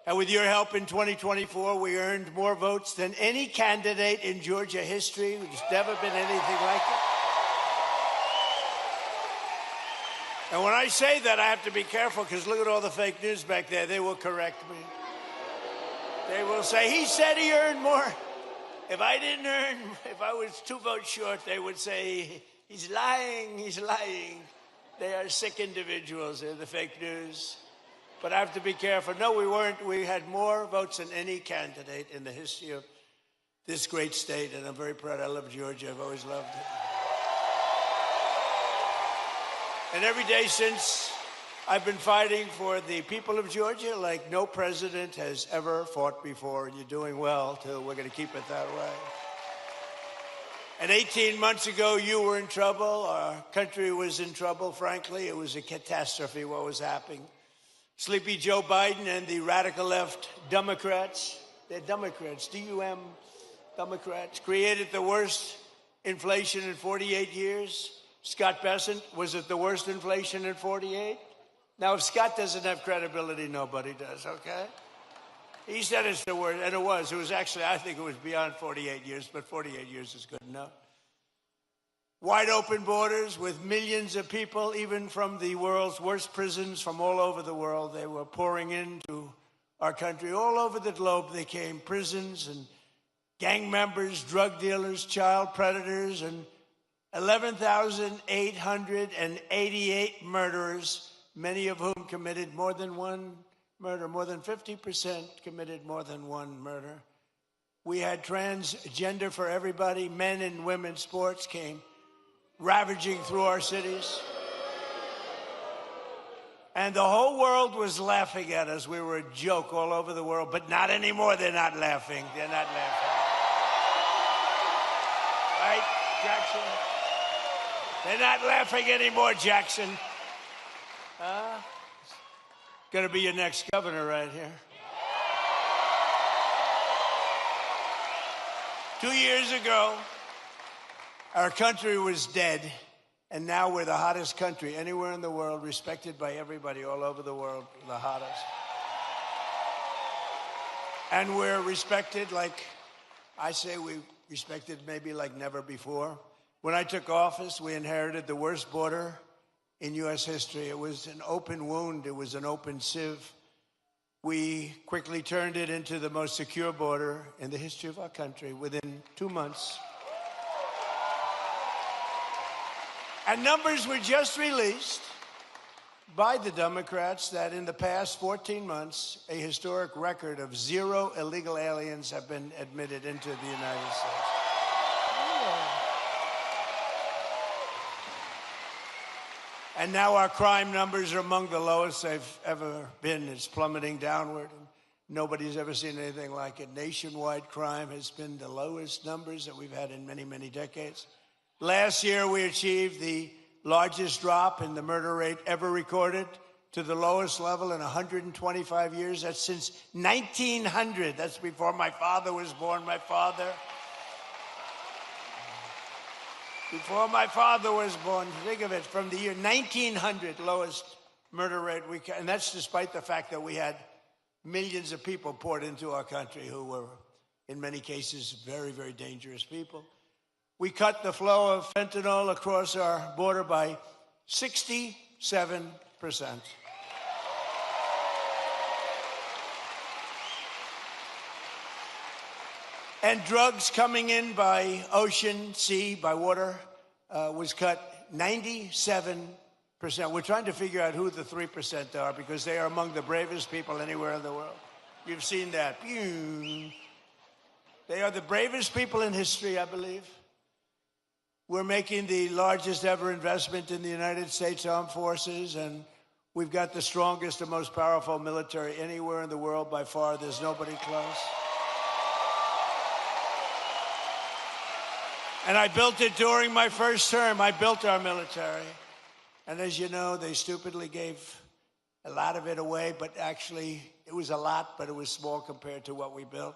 And with your help in 2024, we earned more votes than any candidate in Georgia history. There's never been anything like it. And when I say that, I have to be careful, because look at all the fake news back there. They will correct me. They will say, he said he earned more. If I didn't earn, if I was 2 votes short, they would say, he's lying, he's lying. They are sick individuals. They're the fake news. But I have to be careful. No, we weren't. We had more votes than any candidate in the history of this great state, and I'm very proud. I love Georgia. I've always loved it. And every day since, I've been fighting for the people of Georgia like no president has ever fought before, and you're doing well, too. We're going to keep it that way. And 18 months ago, you were in trouble. Our country was in trouble, frankly. It was a catastrophe what was happening. Sleepy Joe Biden and the radical left Democrats, they're Democrats, D-U-M, Democrats, created the worst inflation in 48 years. Scott Bessent, was it the worst inflation in 48? Now, if Scott doesn't have credibility, nobody does, okay? He said it's the worst, and it was. It was actually, I think it was beyond 48 years, but 48 years is good enough. wide open borders with millions of people, even from the world's worst prisons from all over the world. They were pouring into our country. All over the globe they came, prisons and gang members, drug dealers, child predators, and 11,888 murderers, many of whom committed more than one murder. More than 50% committed more than one murder. We had transgender for everybody. Men and women sports came ravaging through our cities. And the whole world was laughing at us. We were a joke all over the world, but not anymore. They're not laughing. They're not laughing. Right, Jackson? They're not laughing anymore, Jackson. Gonna be your next governor right here. 2 years ago, our country was dead, and now we're the hottest country anywhere in the world, respected by everybody all over the world, the hottest. And we're respected like, I say we respected maybe like never before. When I took office, we inherited the worst border in U.S. history. It was an open wound. It was an open sieve. We quickly turned it into the most secure border in the history of our country within 2 months. And numbers were just released by the Democrats that in the past 14 months, a historic record of 0 illegal aliens have been admitted into the United States. And now our crime numbers are among the lowest they've ever been. It's plummeting downward, and nobody's ever seen anything like it. Nationwide crime has been the lowest numbers that we've had in many, many decades. Last year, we achieved the largest drop in the murder rate ever recorded to the lowest level in 125 years. That's since 1900. That's before my father was born. Before my father was born, think of it, from the year 1900, lowest murder rate and that's despite the fact that we had millions of people poured into our country who were, in many cases, very, very dangerous people. We cut the flow of fentanyl across our border by 67%. And drugs coming in by ocean, sea, by water was cut 97%. We're trying to figure out who the 3% are because they are among the bravest people anywhere in the world. You've seen that. They are the bravest people in history, I believe. We're making the largest ever investment in the United States Armed Forces, and we've got the strongest and most powerful military anywhere in the world by far. There's nobody close. And I built it during my first term. I built our military. And as you know, they stupidly gave a lot of it away, but actually it was a lot, but it was small compared to what we built.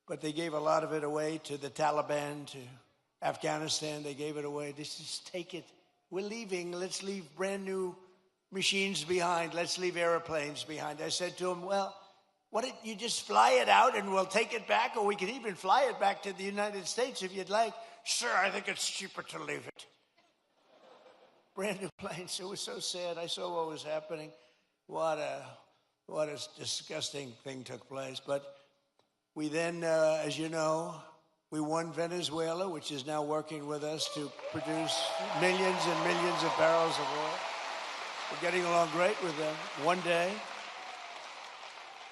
But they gave a lot of it away to the Taliban, to Afghanistan. They gave it away. Just take it. We're leaving. Let's leave brand new machines behind. Let's leave airplanes behind. I said to him, well, what don't you just fly it out and we'll take it back, or we can even fly it back to the United States if you'd like. Sir, I think it's cheaper to leave it. Brand new planes. It was so sad. I saw what was happening. What a disgusting thing took place. But we then, as you know, we won Venezuela, which is now working with us to produce millions and millions of barrels of oil. We're getting along great with them. One day.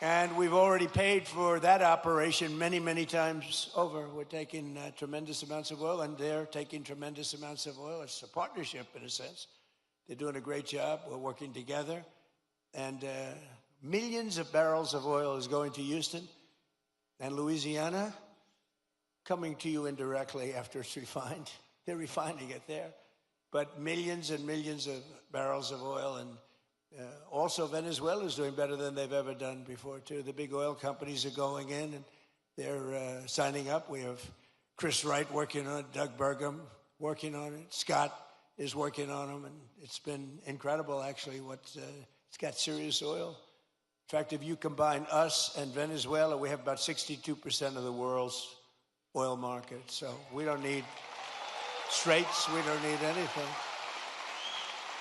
And we've already paid for that operation many, many times over. We're taking tremendous amounts of oil, and they're taking tremendous amounts of oil. It's a partnership, in a sense. They're doing a great job. We're working together. And millions of barrels of oil is going to Houston and Louisiana, coming to you indirectly after it's refined. They're refining it there. But millions and millions of barrels of oil. And also, Venezuela is doing better than they've ever done before, too. The big oil companies are going in, and they're signing up. We have Chris Wright working on it, Doug Burgum working on it, Scott is working on them, and it's been incredible, actually. It's got serious oil. In fact, if you combine us and Venezuela, we have about 62% of the world's oil market. So we don't need straits. We don't need anything.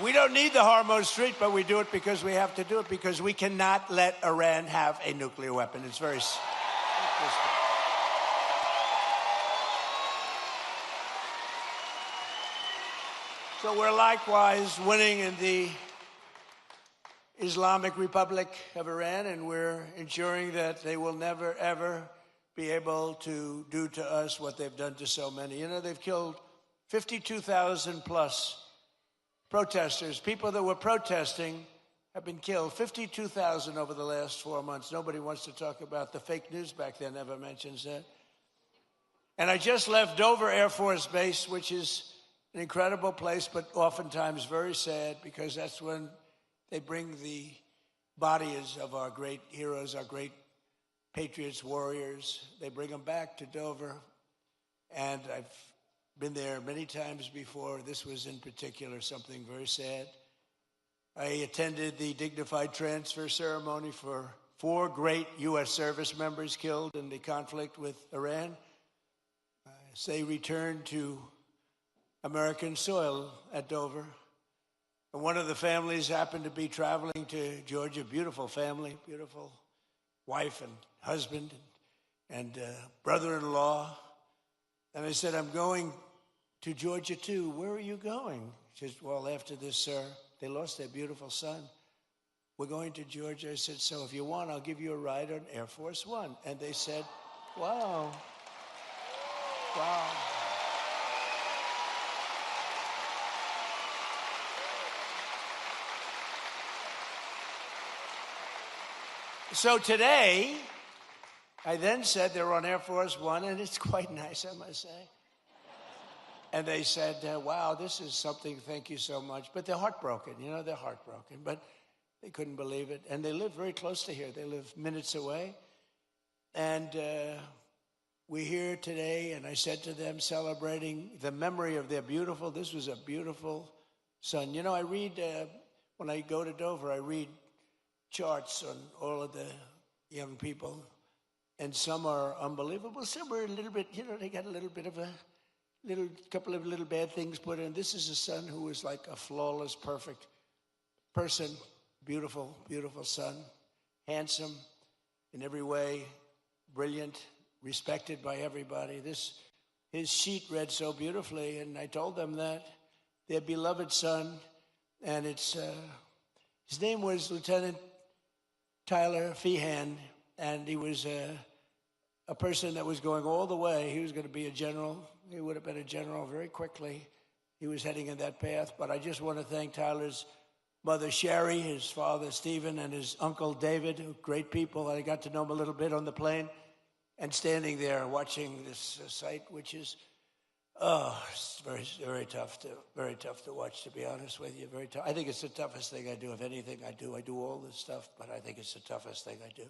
We don't need the Hormuz Strait, but we do it because we have to do it, because we cannot let Iran have a nuclear weapon. It's very simple. So we're likewise winning in the Islamic Republic of Iran, and we're ensuring that they will never, ever be able to do to us what they've done to so many. You know, they've killed 52,000 plus protesters. People that were protesting have been killed. 52,000 over the last 4 months. Nobody wants to talk about the fake news back then, never mentions that. And I just left Dover Air Force Base, which is an incredible place, but oftentimes very sad, because that's when they bring the bodies of our great heroes, our great patriots, warriors. They bring them back to Dover. And I've been there many times before. This was in particular something very sad. I attended the dignified transfer ceremony for 4 great U.S. service members killed in the conflict with Iran. As they returned to American soil at Dover. And one of the families happened to be traveling to Georgia. Beautiful family, beautiful wife and husband and brother-in-law. And I said, I'm going to Georgia too. Where are you going? She said, well, after this, sir, they lost their beautiful son. We're going to Georgia. I said, so if you want, I'll give you a ride on Air Force One. And they said, wow, wow. So today, I then said they're on Air Force One, and it's quite nice, I must say. And they said, wow, this is something, thank you so much. But they're heartbroken, you know, they're heartbroken. But they couldn't believe it. And they live very close to here. They live minutes away. And we're here today, and I said to them, celebrating the memory of their beautiful, this was a beautiful son. You know, I read, when I go to Dover, I read charts on all of the young people, and some are unbelievable. Some are a little bit, you know, they got a little bit of a couple of little bad things put in. This is a son who is like a flawless, perfect person, beautiful, beautiful son, handsome in every way, brilliant, respected by everybody. His sheet read so beautifully, and I told them that their beloved son, and it's his name was Lieutenant Tyler Feehan, and he was a person that was going all the way. He was going to be a general. He would have been a general very quickly. He was heading in that path. But I just want to thank Tyler's mother, Sherry, his father, Stephen, and his uncle, David, great people. I got to know them a little bit on the plane, and standing there watching this sight, which is, it's very, very tough to watch, to be honest with you. Very tough. I think it's the toughest thing I do. If anything I do all this stuff, but I think it's the toughest thing I do.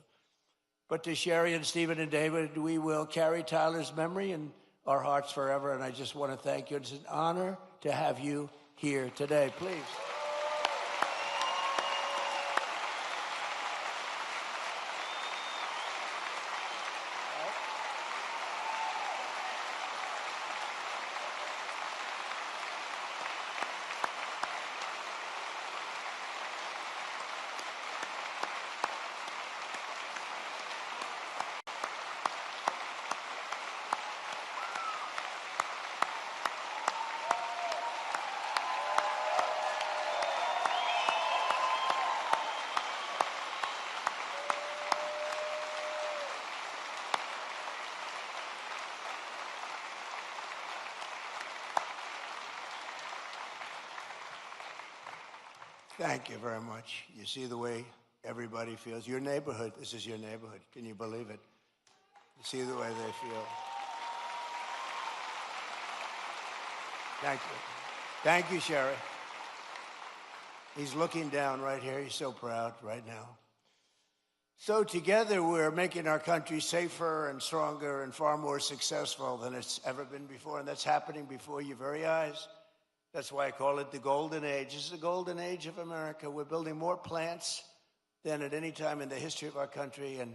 But to Sherry and Stephen and David, we will carry Tyler's memory in our hearts forever. And I just want to thank you. It's an honor to have you here today. Please. Thank you very much. You see the way everybody feels. Your neighborhood, this is your neighborhood. Can you believe it? You see the way they feel. Thank you. Thank you, Sherry. He's looking down right here. He's so proud right now. So together we're making our country safer and stronger and far more successful than it's ever been before. And that's happening before your very eyes. That's why I call it the golden age. This is the golden age of America. We're building more plants than at any time in the history of our country. And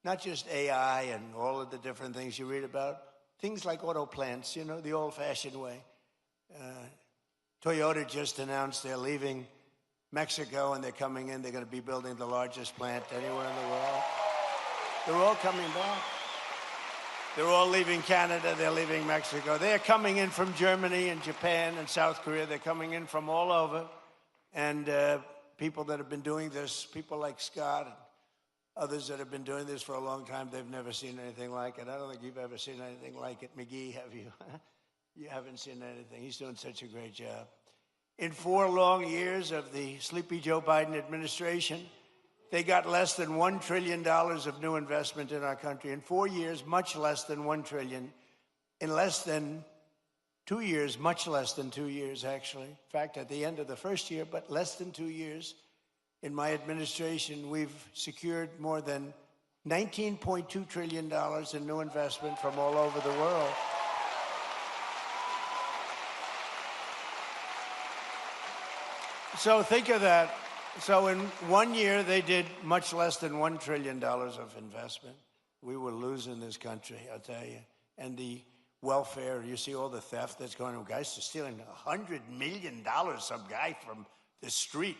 not just AI and all of the different things you read about. Things like auto plants, you know, the old-fashioned way. Toyota just announced they're leaving Mexico and they're coming in. They're going to be building the largest plant anywhere in the world. They're all coming back. They're all leaving Canada. They're leaving Mexico. They're coming in from Germany and Japan and South Korea. They're coming in from all over. And people that have been doing this, people like Scott and others that have been doing this for a long time, they've never seen anything like it. I don't think you've ever seen anything like it. McGee, have you? You haven't seen anything. He's doing such a great job. In 4 long years of the sleepy Joe Biden administration, they got less than $1 trillion of new investment in our country. In 4 years, much less than $1 trillion. In less than 2 years, much less than 2 years, actually. In fact, at the end of the first year, but less than 2 years, in my administration, we've secured more than $19.2 trillion in new investment from all over the world. So think of that. So in 1 year, they did much less than $1 trillion of investment. We were losing this country, I'll tell you. And the welfare, you see all the theft that's going on. Guys are stealing $100 million. Some guy from the street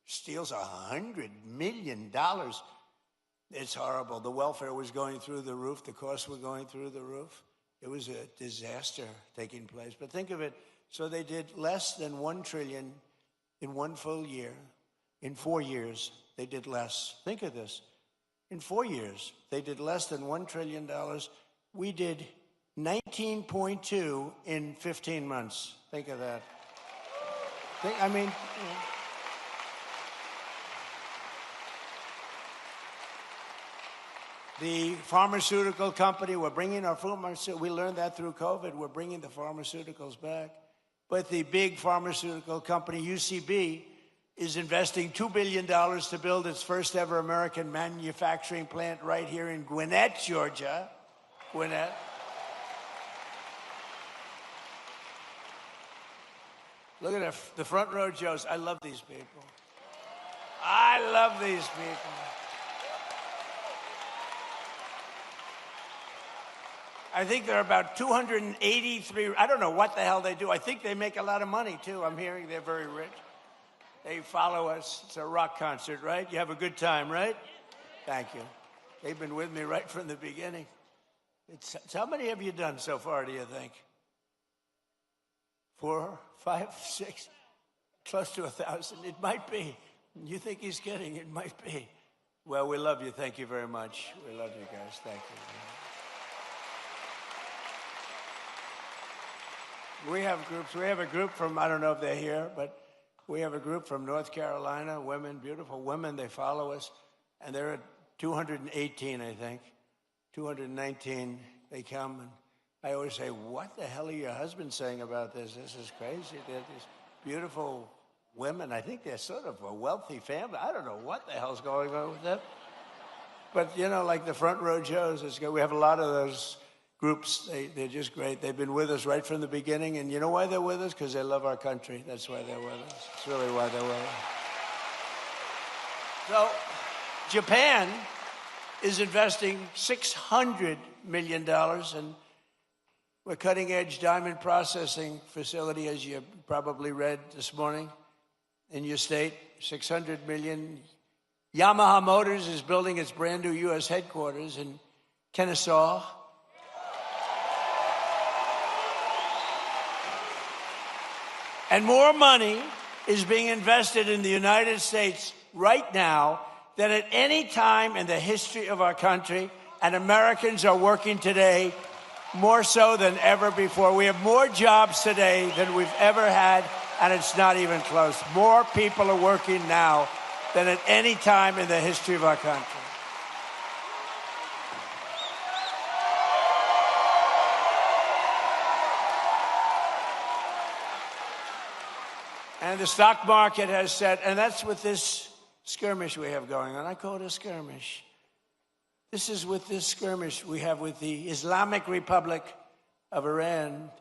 steals $100 million. It's horrible. The welfare was going through the roof. The costs were going through the roof. It was a disaster taking place. But think of it. So they did less than $1 trillion in 1 full year. In 4 years, they did less. Think of this. In 4 years, they did less than $1 trillion. We did 19.2 in 15 months. Think of that. The pharmaceutical company, we're bringing our pharmaceuticals, we learned that through COVID, we're bringing the pharmaceuticals back. But the big pharmaceutical company, UCB, is investing $2 billion to build its first ever American manufacturing plant right here in Gwinnett, Georgia. Gwinnett. Look at the front row Joes. I love these people. I love these people. I think there are about 283, I don't know what the hell they do. I think they make a lot of money, too. I'm hearing they're very rich. They follow us. It's a rock concert, right? You have a good time, right? Thank you. They've been with me right from the beginning. It's how many have you done so far, do you think? 4, 5, 6, close to 1,000. It might be. You think he's kidding? It might be. Well, we love you. Thank you very much. We love you guys. Thank you. We have groups. We have a group from, I don't know if they're here, but we have a group from North Carolina, women, beautiful women. They follow us, and they're at 218, I think. 219, they come, and I always say, what the hell are your husbands saying about this? This is crazy. They're these beautiful women. I think they're sort of a wealthy family. I don't know what the hell's going on with them. But, you know, like the front row Joes, it's good. We have a lot of those groups. They're just great. They've been with us right from the beginning. And you know why they're with us? Because they love our country. That's why they're with us. It's really why they're with us. So Japan is investing $600 million in a cutting-edge diamond processing facility, as you probably read this morning in your state. $600 million. Yamaha Motors is building its brand new U.S. headquarters in Kennesaw. And more money is being invested in the United States right now than at any time in the history of our country. And Americans are working today more so than ever before. We have more jobs today than we've ever had, and it's not even close. More people are working now than at any time in the history of our country. And the stock market has said, and that's with this skirmish we have going on. I call it a skirmish. This is with this skirmish we have with the Islamic Republic of Iran.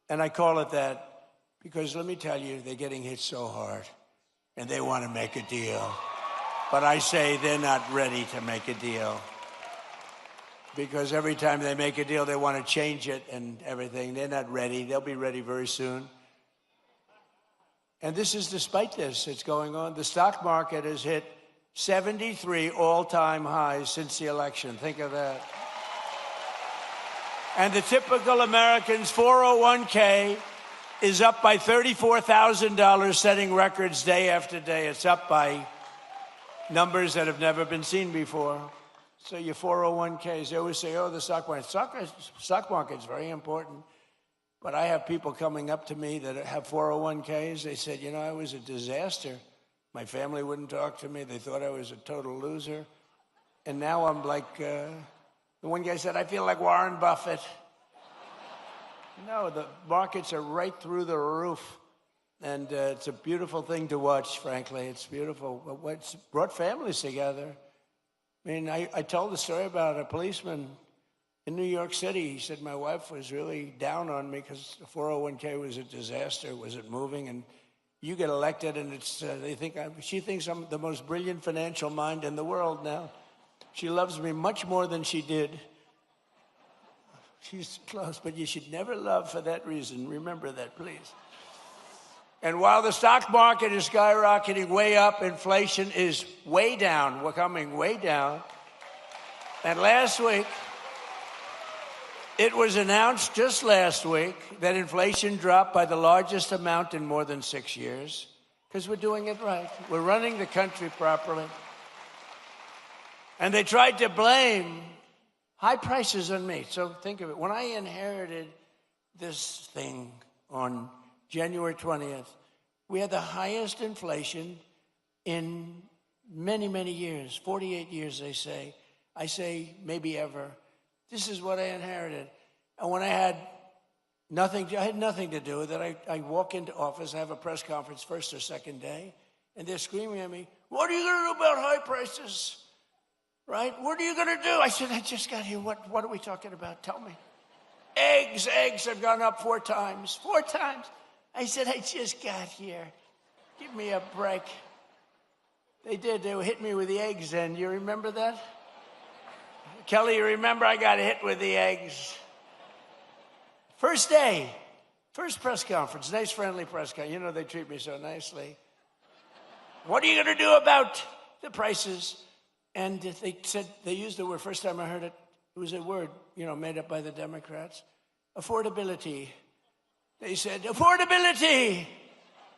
And I call it that because let me tell you, they're getting hit so hard. And they want to make a deal. But I say they're not ready to make a deal. Because every time they make a deal, they want to change it and everything. They're not ready. They'll be ready very soon. And this is despite this, it's going on. The stock market has hit 73 all-time highs since the election. Think of that. And the typical American's 401k is up by $34,000, setting records day after day. It's up by numbers that have never been seen before. So your 401ks, they always say, oh, the stock market. Stock market's very important. But I have people coming up to me that have 401ks. They said, you know, I was a disaster. My family wouldn't talk to me. They thought I was a total loser. And now I'm like, the one guy said, I feel like Warren Buffett. No, the markets are right through the roof. And it's a beautiful thing to watch, frankly. It's beautiful. It's brought families together. I mean, I told the story about a policeman in New York City. He said, my wife was really down on me because the 401k was a disaster, wasn't moving. And you get elected, and it's she thinks I'm the most brilliant financial mind in the world now. She loves me much more than she did. She's close, but you should never love for that reason. Remember that, please. And while the stock market is skyrocketing way up, inflation is way down. We're coming way down. And last week, it was announced just last week that inflation dropped by the largest amount in more than 6 years, because we're doing it right. We're running the country properly. And they tried to blame high prices on me. So think of it. When I inherited this thing on January 20th, we had the highest inflation in many, many years, 48 years, they say. I say maybe ever. This is what I inherited. And when I had nothing to do with it. I walk into office, I have a press conference first or second day, and they're screaming at me, what are you going to do about high prices? Right? What are you going to do? I said, I just got here. What are we talking about? Tell me. Eggs have gone up 4 times. 4 times. I said, I just got here. Give me a break. They did. They hit me with the eggs then. You remember that? Kelly, you remember I got hit with the eggs? First day, first press conference, nice friendly press conference. You know, they treat me so nicely. What are you going to do about the prices? And they said, they used the word, first time I heard it, it was a word, made up by the Democrats. Affordability. They said, affordability.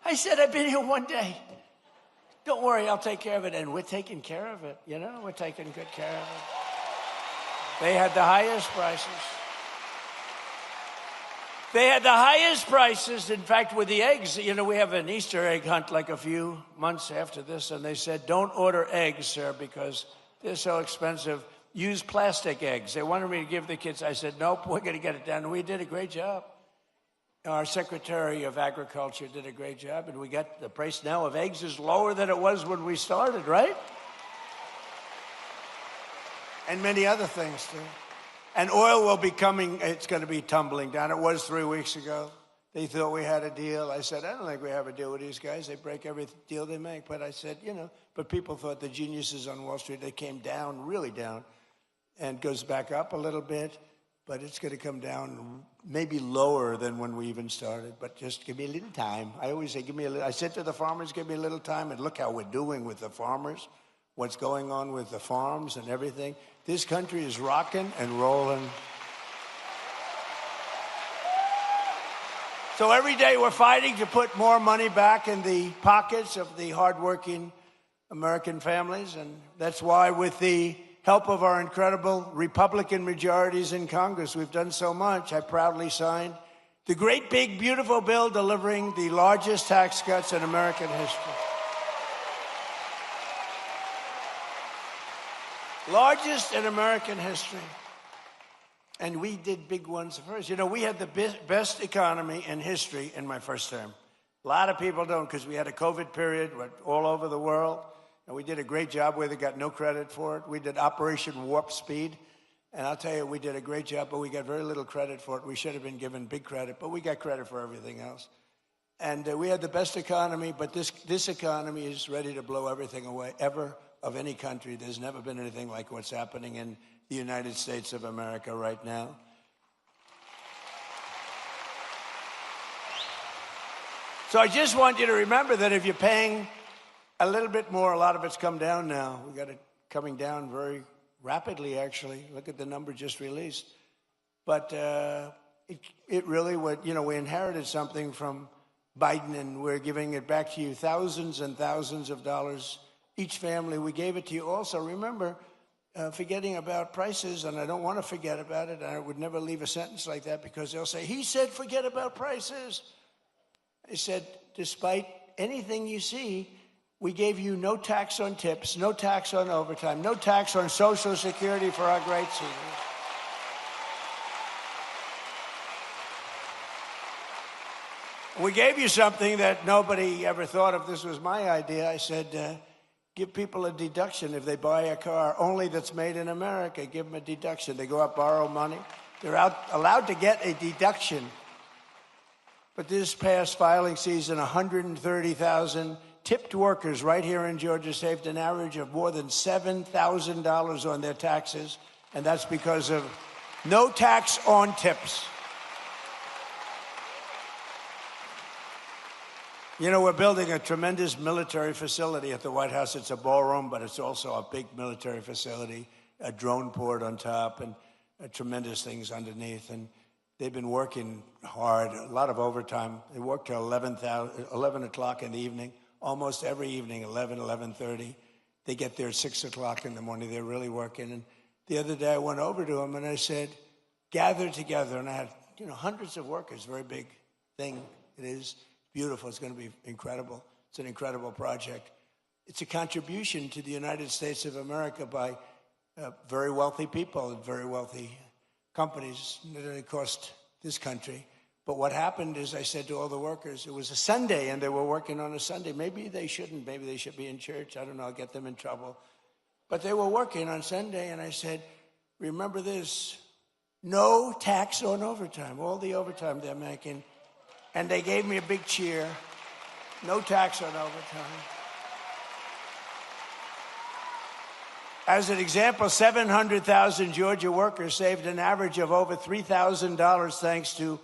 I said, I've been here 1 day. Don't worry, I'll take care of it. And we're taking care of it, we're taking good care of it. They had the highest prices. They had the highest prices. In fact, with the eggs, we have an Easter egg hunt like a few months after this, and they said, don't order eggs, sir, because they're so expensive. Use plastic eggs. They wanted me to give the kids. I said, nope, we're going to get it done. And we did a great job. Our Secretary of Agriculture did a great job, and we got the price now of eggs is lower than it was when we started, right? And many other things, too. And oil will be coming, it's going to be tumbling down. It was 3 weeks ago. They thought we had a deal. I said, I don't think we have a deal with these guys. They break every deal they make. But I said, but people thought the geniuses on Wall Street, they came down, really down, and goes back up a little bit. But it's going to come down maybe lower than when we even started. But just give me a little time. I always say, give me a little. I said to the farmers, give me a little time. And look how we're doing with the farmers, what's going on with the farms and everything. This country is rocking and rolling. So every day we're fighting to put more money back in the pockets of the hardworking American families. And that's why, with the help of our incredible Republican majorities in Congress, we've done so much. I proudly signed the great, big, beautiful bill delivering the largest tax cuts in American history. Largest in American history. And we did big ones first. We had the best economy in history in my first term. A lot of people don't, because we had a COVID period all over the world. And we did a great job where they got no credit for it. We did Operation Warp Speed. And I'll tell you, we did a great job, but we got very little credit for it. We should have been given big credit, but we got credit for everything else. And we had the best economy, but this economy is ready to blow everything away, ever, of any country. There's never been anything like what's happening in the United States of America right now. So I just want you to remember that if you're paying a little bit more, a lot of it's come down now. We got it coming down very rapidly, actually. Look at the number just released. But it really would, we inherited something from Biden, and we're giving it back to you, thousands and thousands of dollars each family. We gave it to you also. Remember, forgetting about prices, and I don't want to forget about it. I would never leave a sentence like that because they'll say, he said forget about prices. I said, despite anything you see, we gave you no tax on tips, no tax on overtime, no tax on Social Security for our great seniors. We gave you something that nobody ever thought of. This was my idea. I said, give people a deduction if they buy a car only that's made in America. Give them a deduction. They go out, borrow money. They're allowed to get a deduction. But this past filing season, 130,000 tipped workers right here in Georgia saved an average of more than $7,000 on their taxes, and that's because of no tax on tips. We're building a tremendous military facility at the White House. It's a ballroom, but it's also a big military facility, a drone port on top, and tremendous things underneath. And they've been working hard, a lot of overtime. They work till 11 o'clock in the evening, almost every evening, 11:30. They get there at 6 o'clock in the morning. They're really working. And the other day I went over to them and I said, gather together. And I had, hundreds of workers, very big thing it is. Beautiful. It's going to be incredible. It's an incredible project. It's a contribution to the United States of America by very wealthy people and very wealthy companies that it cost this country. But what happened is I said to all the workers, it was a Sunday and they were working on a Sunday. Maybe they shouldn't. Maybe they should be in church. I don't know. I'll get them in trouble. But they were working on Sunday and I said, remember this, no tax on overtime, all the overtime they're making. And they gave me a big cheer. No tax on overtime. As an example, 700,000 Georgia workers saved an average of over $3,000 thanks to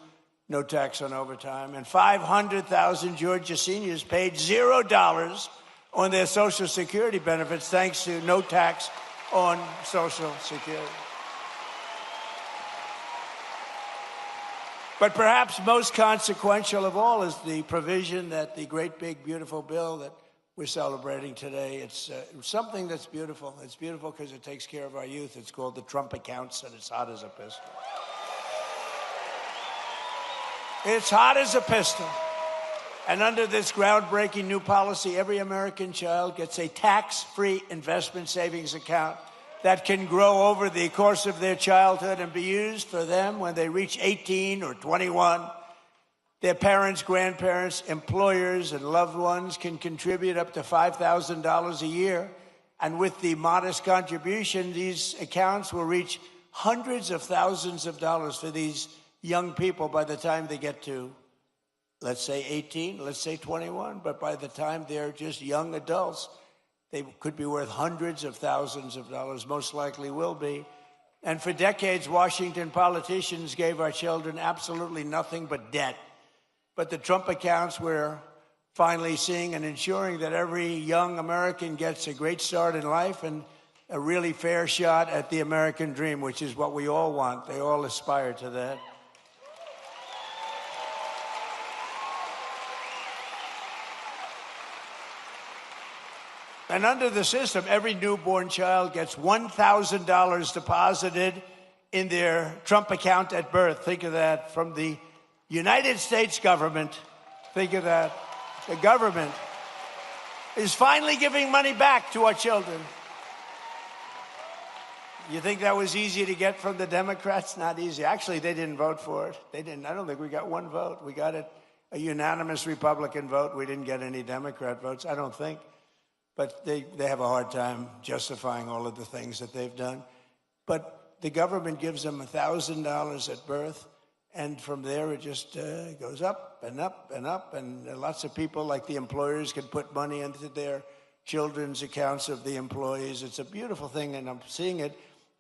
no tax on overtime. And 500,000 Georgia seniors paid $0 on their Social Security benefits thanks to no tax on Social Security. But perhaps most consequential of all is the provision that the great, big, beautiful bill that we're celebrating today. It's something that's beautiful. It's beautiful because it takes care of our youth. It's called the Trump accounts, and it's hot as a pistol. It's hot as a pistol. And under this groundbreaking new policy, every American child gets a tax-free investment savings account that can grow over the course of their childhood and be used for them when they reach 18 or 21. Their parents, grandparents, employers, and loved ones can contribute up to $5,000 a year. And with the modest contribution, these accounts will reach hundreds of thousands of dollars for these young people by the time they get to, let's say 18, let's say 21. But by the time they're just young adults, they could be worth hundreds of thousands of dollars, most likely will be. And for decades, Washington politicians gave our children absolutely nothing but debt. But the Trump accounts, we're finally seeing and ensuring that every young American gets a great start in life and a really fair shot at the American dream, which is what we all want. They all aspire to that. And under the system, every newborn child gets $1,000 deposited in their Trump account at birth. Think of that. From the United States government. Think of that. The government is finally giving money back to our children. You think that was easy to get from the Democrats? Not easy. Actually, they didn't vote for it. They didn't. I don't think we got one vote. We got a unanimous Republican vote. We didn't get any Democrat votes, I don't think. But they have a hard time justifying all of the things that they've done. But the government gives them $1,000 at birth, and from there it just goes up and up and up. And lots of people, like the employers, can put money into their children's accounts of the employees. It's a beautiful thing, and I'm seeing it.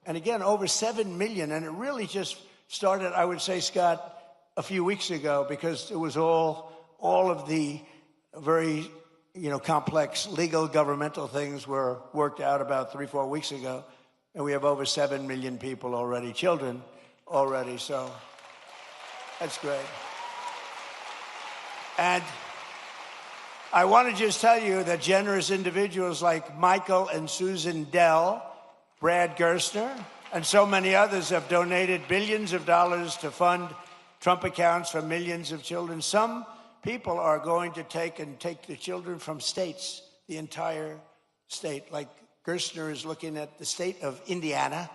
And again, over 7 million, and it really just started, I would say, Scott, a few weeks ago, because it was all all of the very, complex legal governmental things were worked out about 3-4 weeks ago. And we have over 7 million people already, children already, so that's great. And I want to just tell you that generous individuals like Michael and Susan Dell, Brad Gerstner, and so many others have donated billions of dollars to fund Trump accounts for millions of children. Some people are going to take the children from states, the entire state. Like Gerstner is looking at the state of Indiana,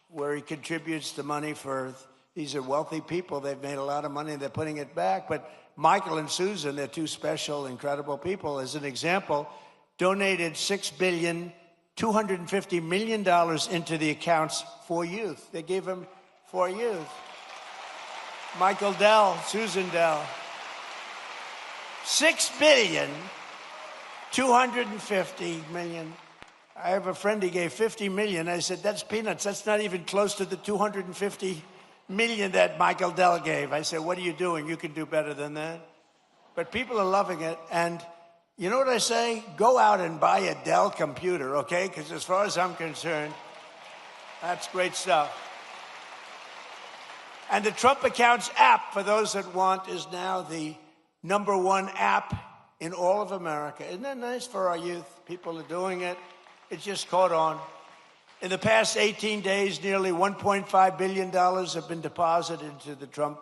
where he contributes the money for, these are wealthy people. They've made a lot of money. They're putting it back. But Michael and Susan, they're two special, incredible people. As an example, donated $6,250 million into the accounts for youth. They gave them for youth. Michael Dell, Susan Dell. $6,250 million. I have a friend, he gave $50 million. I said, that's peanuts. That's not even close to the $250 million that Michael Dell gave. I said, what are you doing? You can do better than that. But people are loving it. And you know what I say? Go out and buy a Dell computer, okay? Because as far as I'm concerned, that's great stuff. And the Trump Accounts app, for those that want, is now the #1 app in all of America. Isn't that nice for our youth? People are doing it. It just caught on. In the past 18 days, nearly $1.5 billion have been deposited into the Trump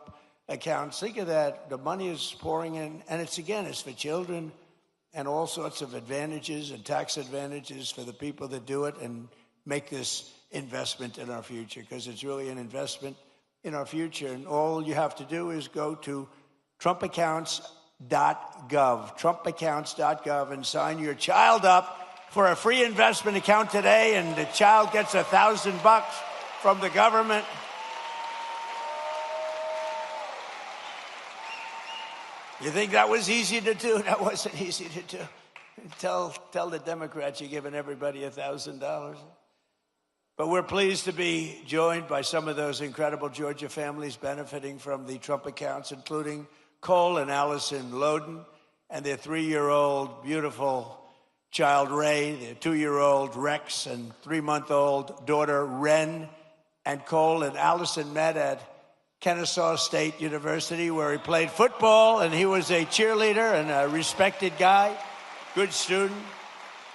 accounts. Think of that. The money is pouring in. And it's for children and all sorts of advantages and tax advantages for the people that do it and make this investment in our future, because it's really an investment in our future. And all you have to do is go to TrumpAccounts.gov, TrumpAccounts.gov, and sign your child up for a free investment account today, and the child gets $1,000 from the government. You think that was easy to do? That wasn't easy to do. Tell the Democrats you're giving everybody $1,000. But we're pleased to be joined by some of those incredible Georgia families benefiting from the Trump accounts, including Cole and Allison Loden and their 3-year-old beautiful child Ray, their 2-year-old Rex, and 3-month-old daughter Ren. And Cole and Allison met at Kennesaw State University, where he played football, and he was a cheerleader and a respected guy, good student.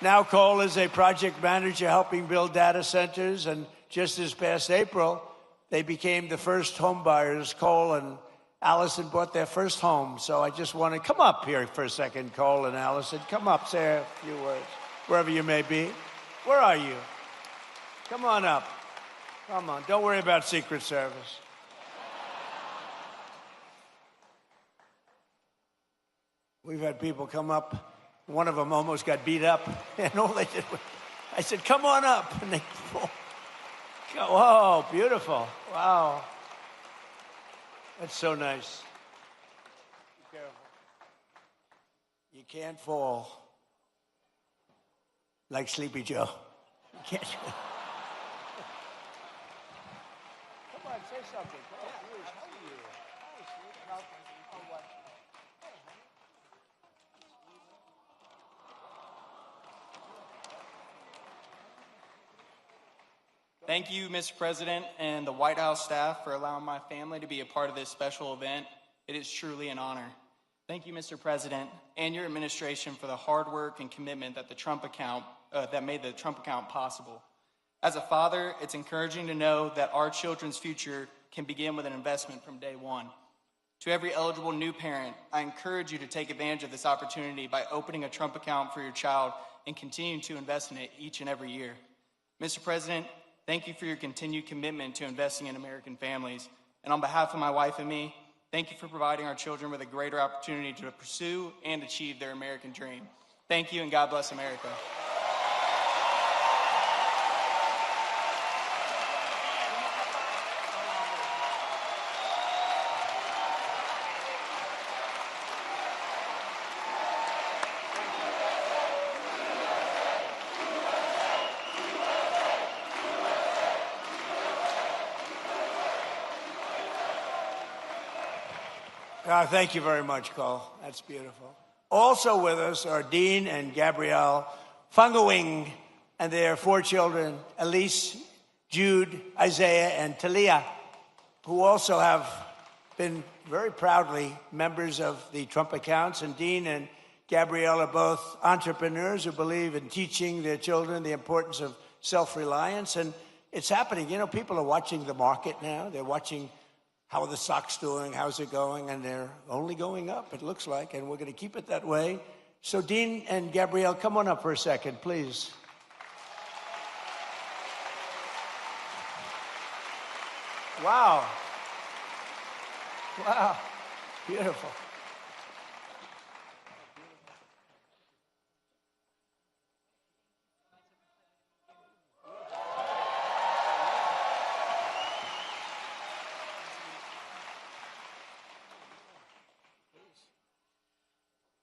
Now Cole is a project manager helping build data centers, and just this past April, they became the first home buyers. Cole and Allison bought their first home. So I just want to come up here for a second, Cole and Allison. Come up, say a few words, wherever you may be. Where are you? Come on up. Come on. Don't worry about Secret Service. We've had people come up. One of them almost got beat up, and all they did was, I said, come on up. And they, oh, beautiful. Wow. That's so nice. Be careful. You can't fall like Sleepy Joe. You can't. Come on, say something. Come on, please. How are you? Hi, sweet. Oh, what? Thank you, Mr. President, and the White House staff for allowing my family to be a part of this special event. It is truly an honor. Thank you, Mr. President, and your administration for the hard work and commitment that that made the Trump account possible. As a father, it's encouraging to know that our children's future can begin with an investment from day one. To every eligible new parent, I encourage you to take advantage of this opportunity by opening a Trump account for your child and continuing to invest in it each and every year. Mr. President, thank you for your continued commitment to investing in American families. And on behalf of my wife and me, thank you for providing our children with a greater opportunity to pursue and achieve their American dream. Thank you, and God bless America. Thank you very much, Cole. That's beautiful. Also with us are Dean and Gabrielle Fungawing and their 4 children, Elise, Jude, Isaiah, and Talia, who also have been very proudly members of the Trump accounts. And Dean and Gabrielle are both entrepreneurs who believe in teaching their children the importance of self-reliance. And it's happening. You know, people are watching the market now. They're watching how are the stocks doing, how's it going, and they're only going up, it looks like, and we're going to keep it that way. So Dean and Gabrielle, come on up for a second, please. Wow. Wow. Beautiful.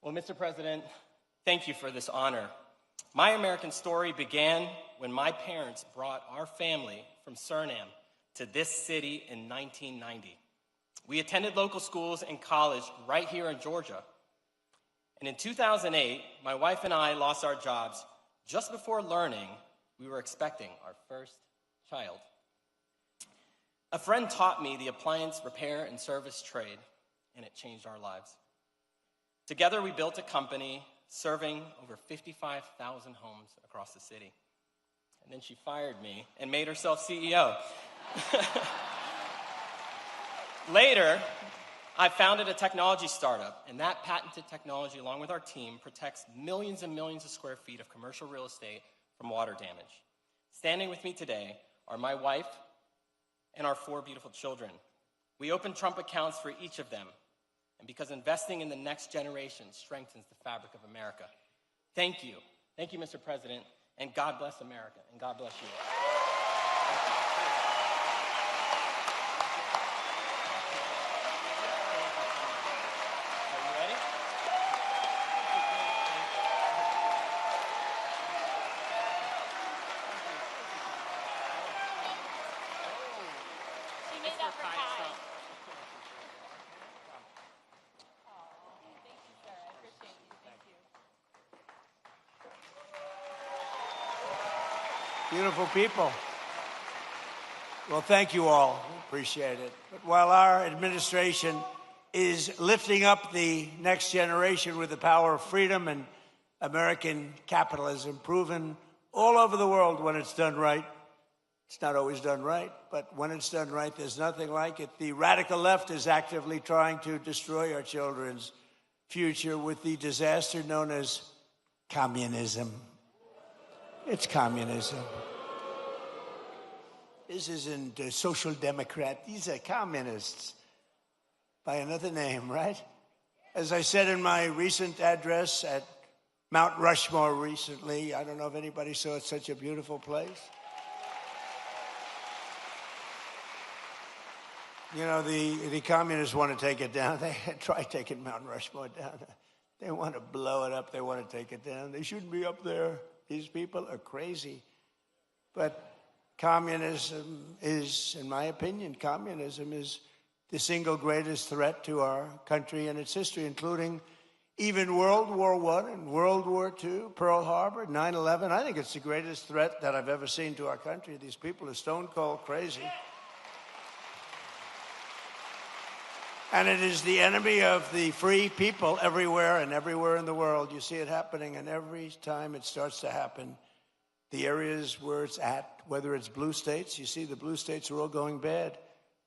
Well, Mr. President, thank you for this honor. My American story began when my parents brought our family from Suriname to this city in 1990. We attended local schools and college right here in Georgia. And in 2008, my wife and I lost our jobs just before learning we were expecting our first child. A friend taught me the appliance repair and service trade, and it changed our lives. Together, we built a company serving over 55,000 homes across the city. And then she fired me and made herself CEO. Later, I founded a technology startup, and that patented technology, along with our team, protects millions and millions of square feet of commercial real estate from water damage. Standing with me today are my wife and our 4 beautiful children. We opened Trump accounts for each of them, and because investing in the next generation strengthens the fabric of America. Thank you. Thank you, Mr. President, and God bless America, and God bless you. Are you ready? She made that for Kai. Beautiful people. Well, thank you all. Appreciate it. But while our administration is lifting up the next generation with the power of freedom and American capitalism, proven all over the world when it's done right, it's not always done right, but when it's done right, there's nothing like it. The radical left is actively trying to destroy our children's future with the disaster known as communism. It's communism. This isn't a social democrat. These are communists by another name, right? As I said in my recent address at Mount Rushmore recently, I don't know if anybody saw it, such a beautiful place. You know, the communists want to take it down. They try taking Mount Rushmore down. They want to blow it up. They want to take it down. They shouldn't be up there. These people are crazy. But communism is, in my opinion, communism is the single greatest threat to our country and its history, including even World War I and World War II, Pearl Harbor, 9/11. I think it's the greatest threat that I've ever seen to our country. These people are stone cold crazy. And it is the enemy of the free people everywhere and everywhere in the world. You see it happening, and every time it starts to happen, the areas where it's at, whether it's blue states, you see the blue states are all going bad.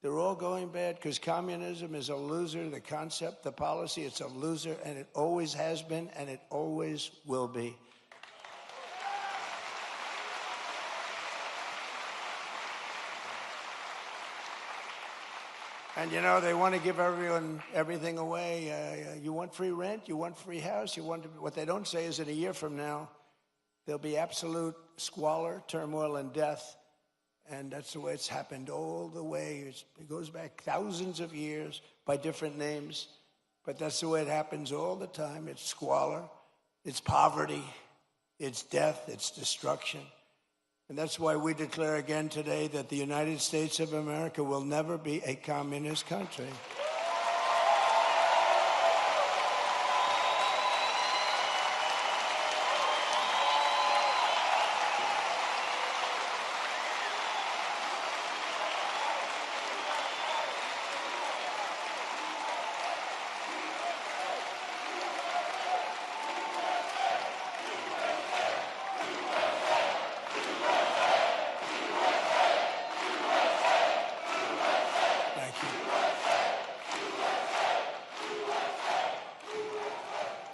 They're all going bad because communism is a loser. The concept, the policy, it's a loser, and it always has been, and it always will be. And, you know, they want to give everyone everything away. You want free rent? You want free house? What they don't say is that a year from now, there'll be absolute squalor, turmoil, and death. And that's the way it's happened all the way. It goes back thousands of years by different names. But that's the way it happens all the time. It's squalor, it's poverty, it's death, it's destruction. And that's why we declare again today that the United States of America will never be a communist country.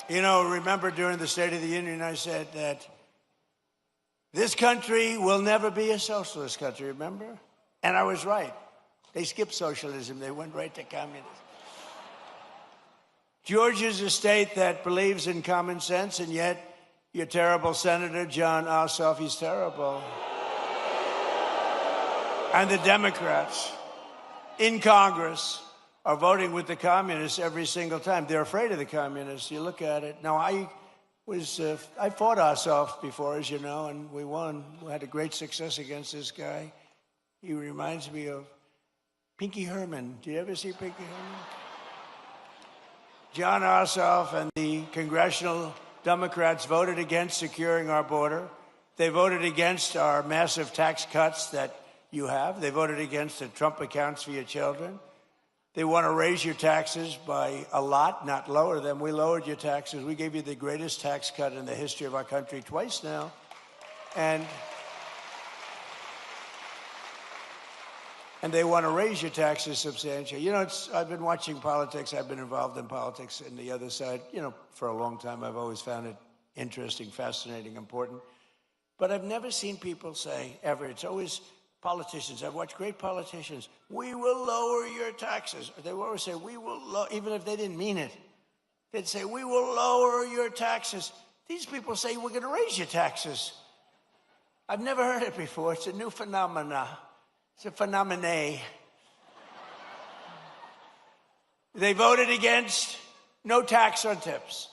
You know, remember during the State of the Union, I said that this country will never be a socialist country, remember? And I was right. They skipped socialism. They went right to communism. Georgia's a state that believes in common sense, and yet your terrible Senator, John Ossoff, he's terrible. And the Democrats in Congress are voting with the communists every single time. They're afraid of the communists. You look at it. Now, I fought Ossoff before, as you know, and we won. We had a great success against this guy. He reminds me of Pinky Herman. Did you ever see Pinky Herman? John Ossoff and the congressional Democrats voted against securing our border. They voted against our massive tax cuts that you have. They voted against the Trump accounts for your children. They want to raise your taxes by a lot, not lower them. We lowered your taxes. We gave you the greatest tax cut in the history of our country twice now. And they want to raise your taxes substantially. You know, I've been watching politics. I've been involved in politics in the other side, you know, for a long time. I've always found it interesting, fascinating, important. But I've never seen people say, ever, it's always politicians. I've watched great politicians. We will lower your taxes. They will always say, we will, even if they didn't mean it. They'd say, we will lower your taxes. These people say, we're going to raise your taxes. I've never heard it before. It's a new phenomena. It's a phenomenon. They voted against no tax on tips.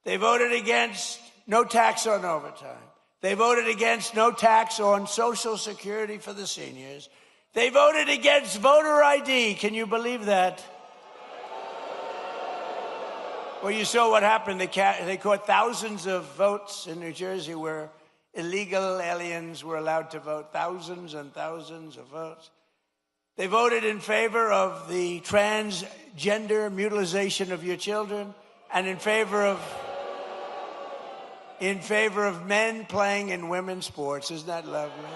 They voted against no tax on overtime. They voted against no tax on Social Security for the seniors. They voted against voter ID. Can you believe that? Well, you saw what happened. They caught thousands of votes in New Jersey where illegal aliens were allowed to vote, thousands and thousands of votes. They voted in favor of the transgender mutilization of your children and in favor of men playing in women's sports. Isn't that lovely?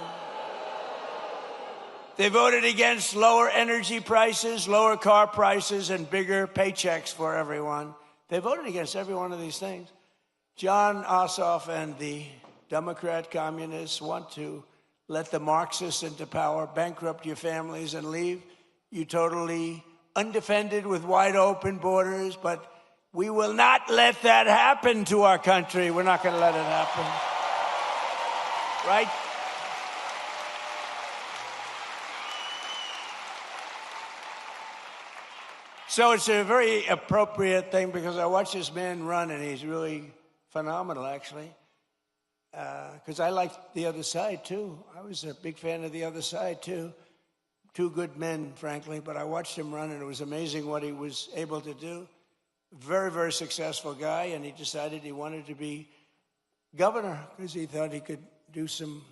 They voted against lower energy prices, lower car prices, and bigger paychecks for everyone. They voted against every one of these things. John Ossoff and the Democrat communists want to let the Marxists into power, bankrupt your families, and leave you totally undefended with wide open borders. But we will not let that happen to our country. We're not going to let it happen. Right? So it's a very appropriate thing because I watch this man run, and he's really phenomenal, actually. Because I liked the other side, too. I was a big fan of the other side, too. Two good men, frankly, but I watched him run, and it was amazing what he was able to do. Very, very successful guy, and he decided he wanted to be governor because he thought he could do some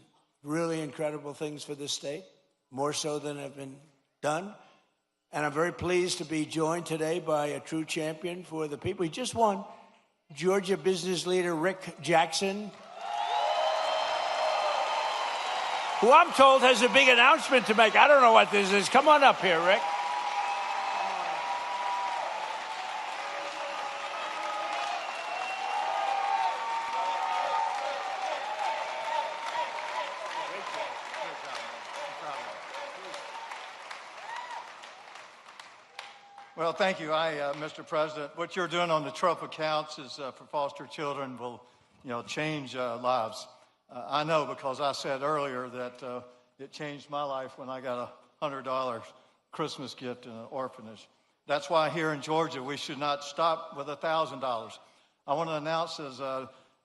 really incredible things for this state, more so than have been done. And I'm very pleased to be joined today by a true champion for the people. He just won, Georgia business leader Rick Jackson, who I'm told has a big announcement to make. I don't know what this is. Come on up here, Rick. Well, thank you, Mr. President. What you're doing on the Trump accounts is for foster children will, change lives. I know because I said earlier that it changed my life when I got a $100 Christmas gift in an orphanage. That's why here in Georgia we should not stop with $1,000. I want to announce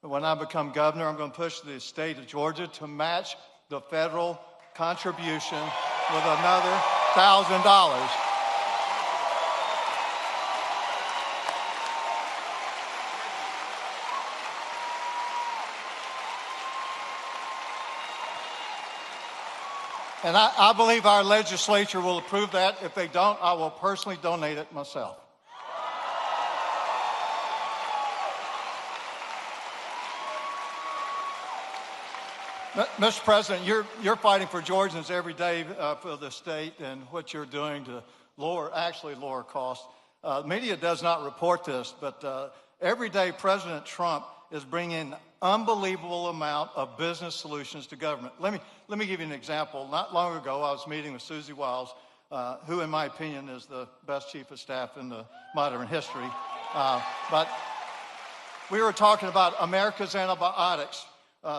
when I become governor, I'm going to push the state of Georgia to match the federal contribution with another $1,000. And I believe our legislature will approve that. If they don't, I will personally donate it myself. Mr. President, you're fighting for Georgians every day for the state and what you're doing to lower costs. Media does not report this, but Every day, President Trump is bringing an unbelievable amount of business solutions to government. Let me give you an example. Not long ago, I was meeting with Susie Wiles, who, in my opinion, is the best chief of staff in the modern history. But we were talking about America's antibiotics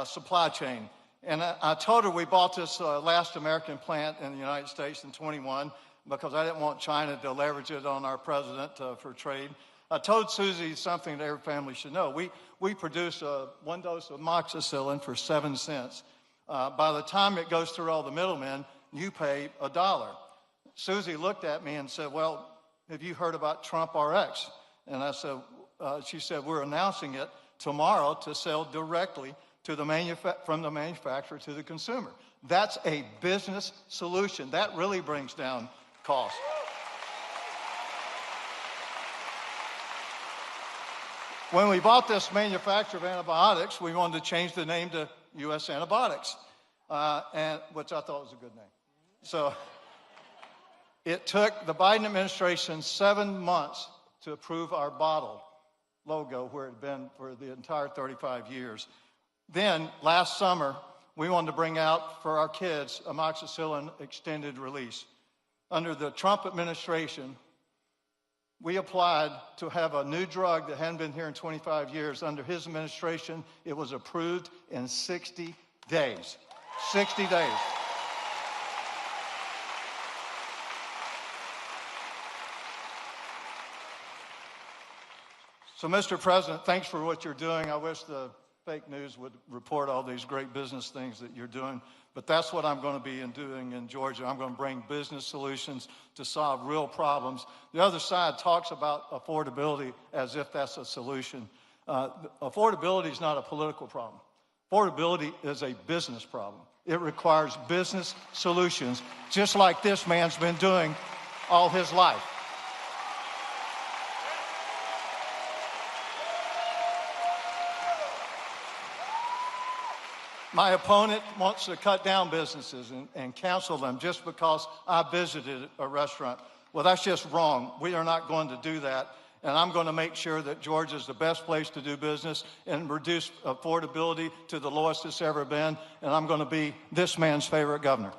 supply chain. And I told her we bought this last American plant in the United States in 21 because I didn't want China to leverage it on our president for trade. I told Susie something that every family should know. We produce one dose of amoxicillin for 7 cents. By the time it goes through all the middlemen, you pay $1. Susie looked at me and said, well, have you heard about Trump RX? And I said, she said, we're announcing it tomorrow to sell directly to the from the manufacturer to the consumer. That's a business solution. That really brings down costs. When we bought this manufacturer of antibiotics, we wanted to change the name to U.S. Antibiotics, which I thought was a good name. So it took the Biden administration 7 months to approve our bottle logo where it had been for the entire 35 years. Then, last summer, we wanted to bring out for our kids amoxicillin extended release. Under the Trump administration, we applied to have a new drug that hadn't been here in 25 years. Under his administration, it was approved in 60 days. 60 days. So, Mr. President, thanks for what you're doing. I wish the fake news would report all these great business things that you're doing, but that's what I'm going to be doing in Georgia. I'm going to bring business solutions to solve real problems. The other side talks about affordability as if that's a solution. Affordability is not a political problem. Affordability is a business problem. It requires business solutions, just like this man's been doing all his life. My opponent wants to cut down businesses and cancel them just because I visited a restaurant. Well, that's just wrong. We are not going to do that. And I'm going to make sure that Georgia is the best place to do business and reduce affordability to the lowest it's ever been. And I'm going to be this man's favorite governor.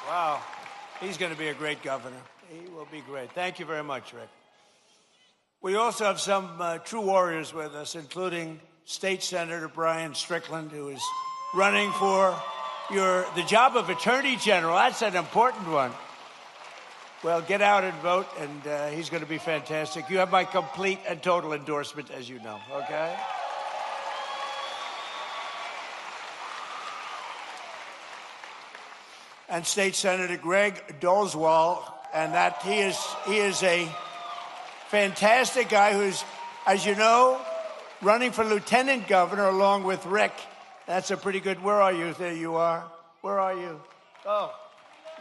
Wow. He's going to be a great governor. He will be great. Thank you very much, Rick. We also have some true warriors with us, including State Senator Brian Strickland, who is running for the job of Attorney General. That's an important one. Well, get out and vote, and he's going to be fantastic. You have my complete and total endorsement, as you know, okay? And State Senator Greg Doswell, and that he is a fantastic guy who's, as you know, running for lieutenant governor along with Rick. That's a pretty good. Where are you? There you are. Where are you? Oh,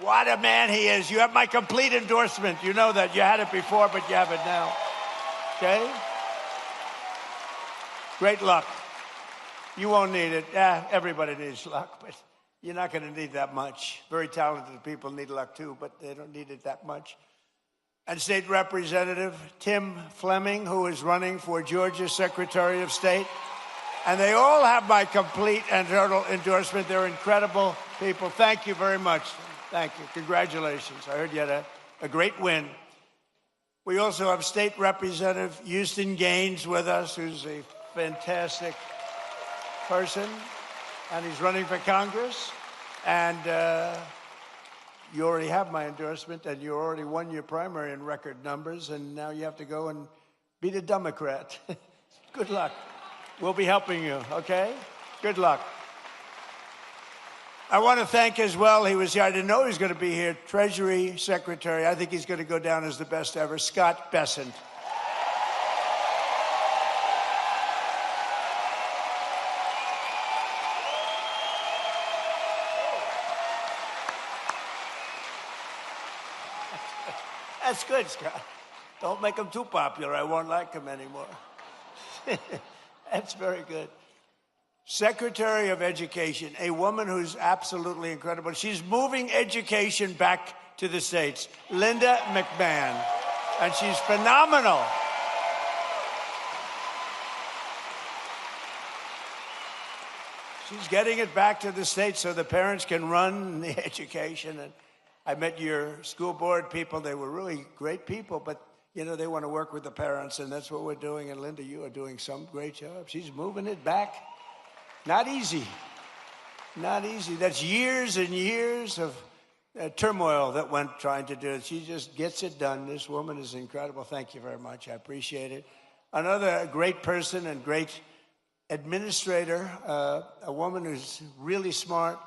what a man he is. You have my complete endorsement. You know that. You had it before, but you have it now. Okay? Great luck. You won't need it. Everybody needs luck, but you're not going to need that much. Very talented people need luck too, but they don't need it that much. And State Representative Tim Fleming, who is running for Georgia Secretary of State. And they all have my complete and total endorsement. They're incredible people. Thank you very much. Thank you. Congratulations. I heard you had a great win. We also have State Representative Houston Gaines with us, who's a fantastic person. And he's running for Congress, and you already have my endorsement, and you already won your primary in record numbers, and now you have to go and beat a Democrat. Good luck. We'll be helping you, okay? Good luck. I want to thank as well, he was here, I didn't know he was going to be here, Treasury Secretary, I think he's going to go down as the best ever, Scott Bessent. That's good, Scott. Don't make them too popular. I won't like them anymore. That's very good. Secretary of Education, a woman who's absolutely incredible. She's moving education back to the States. Linda McMahon. And she's phenomenal. She's getting it back to the States so the parents can run the education. And I met your school board people. They were really great people, but you know, they want to work with the parents, and that's what we're doing. And Linda, you are doing some great job. She's moving it back. Not easy. Not easy. That's years and years of turmoil that went trying to do it. She just gets it done. This woman is incredible. Thank you very much. I appreciate it. Another great person and great administrator, a woman who's really smart.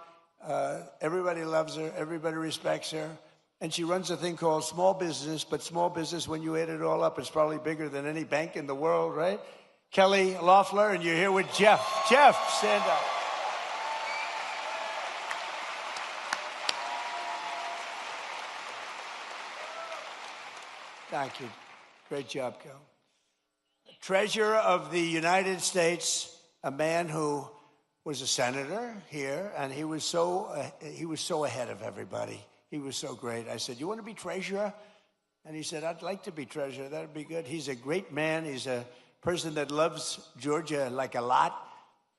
Everybody loves her. Everybody respects her. And she runs a thing called small business, but small business, when you add it all up, is probably bigger than any bank in the world, right? Kelly Loeffler, and you're here with Jeff. Jeff, stand up. Thank you. Great job, Kel. Treasurer of the United States, a man who was a senator here, and he was so ahead of everybody. He was so great. I said, "You want to be treasurer?" And he said, "I'd like to be treasurer. That'd be good." He's a great man. He's a person that loves Georgia like a lot.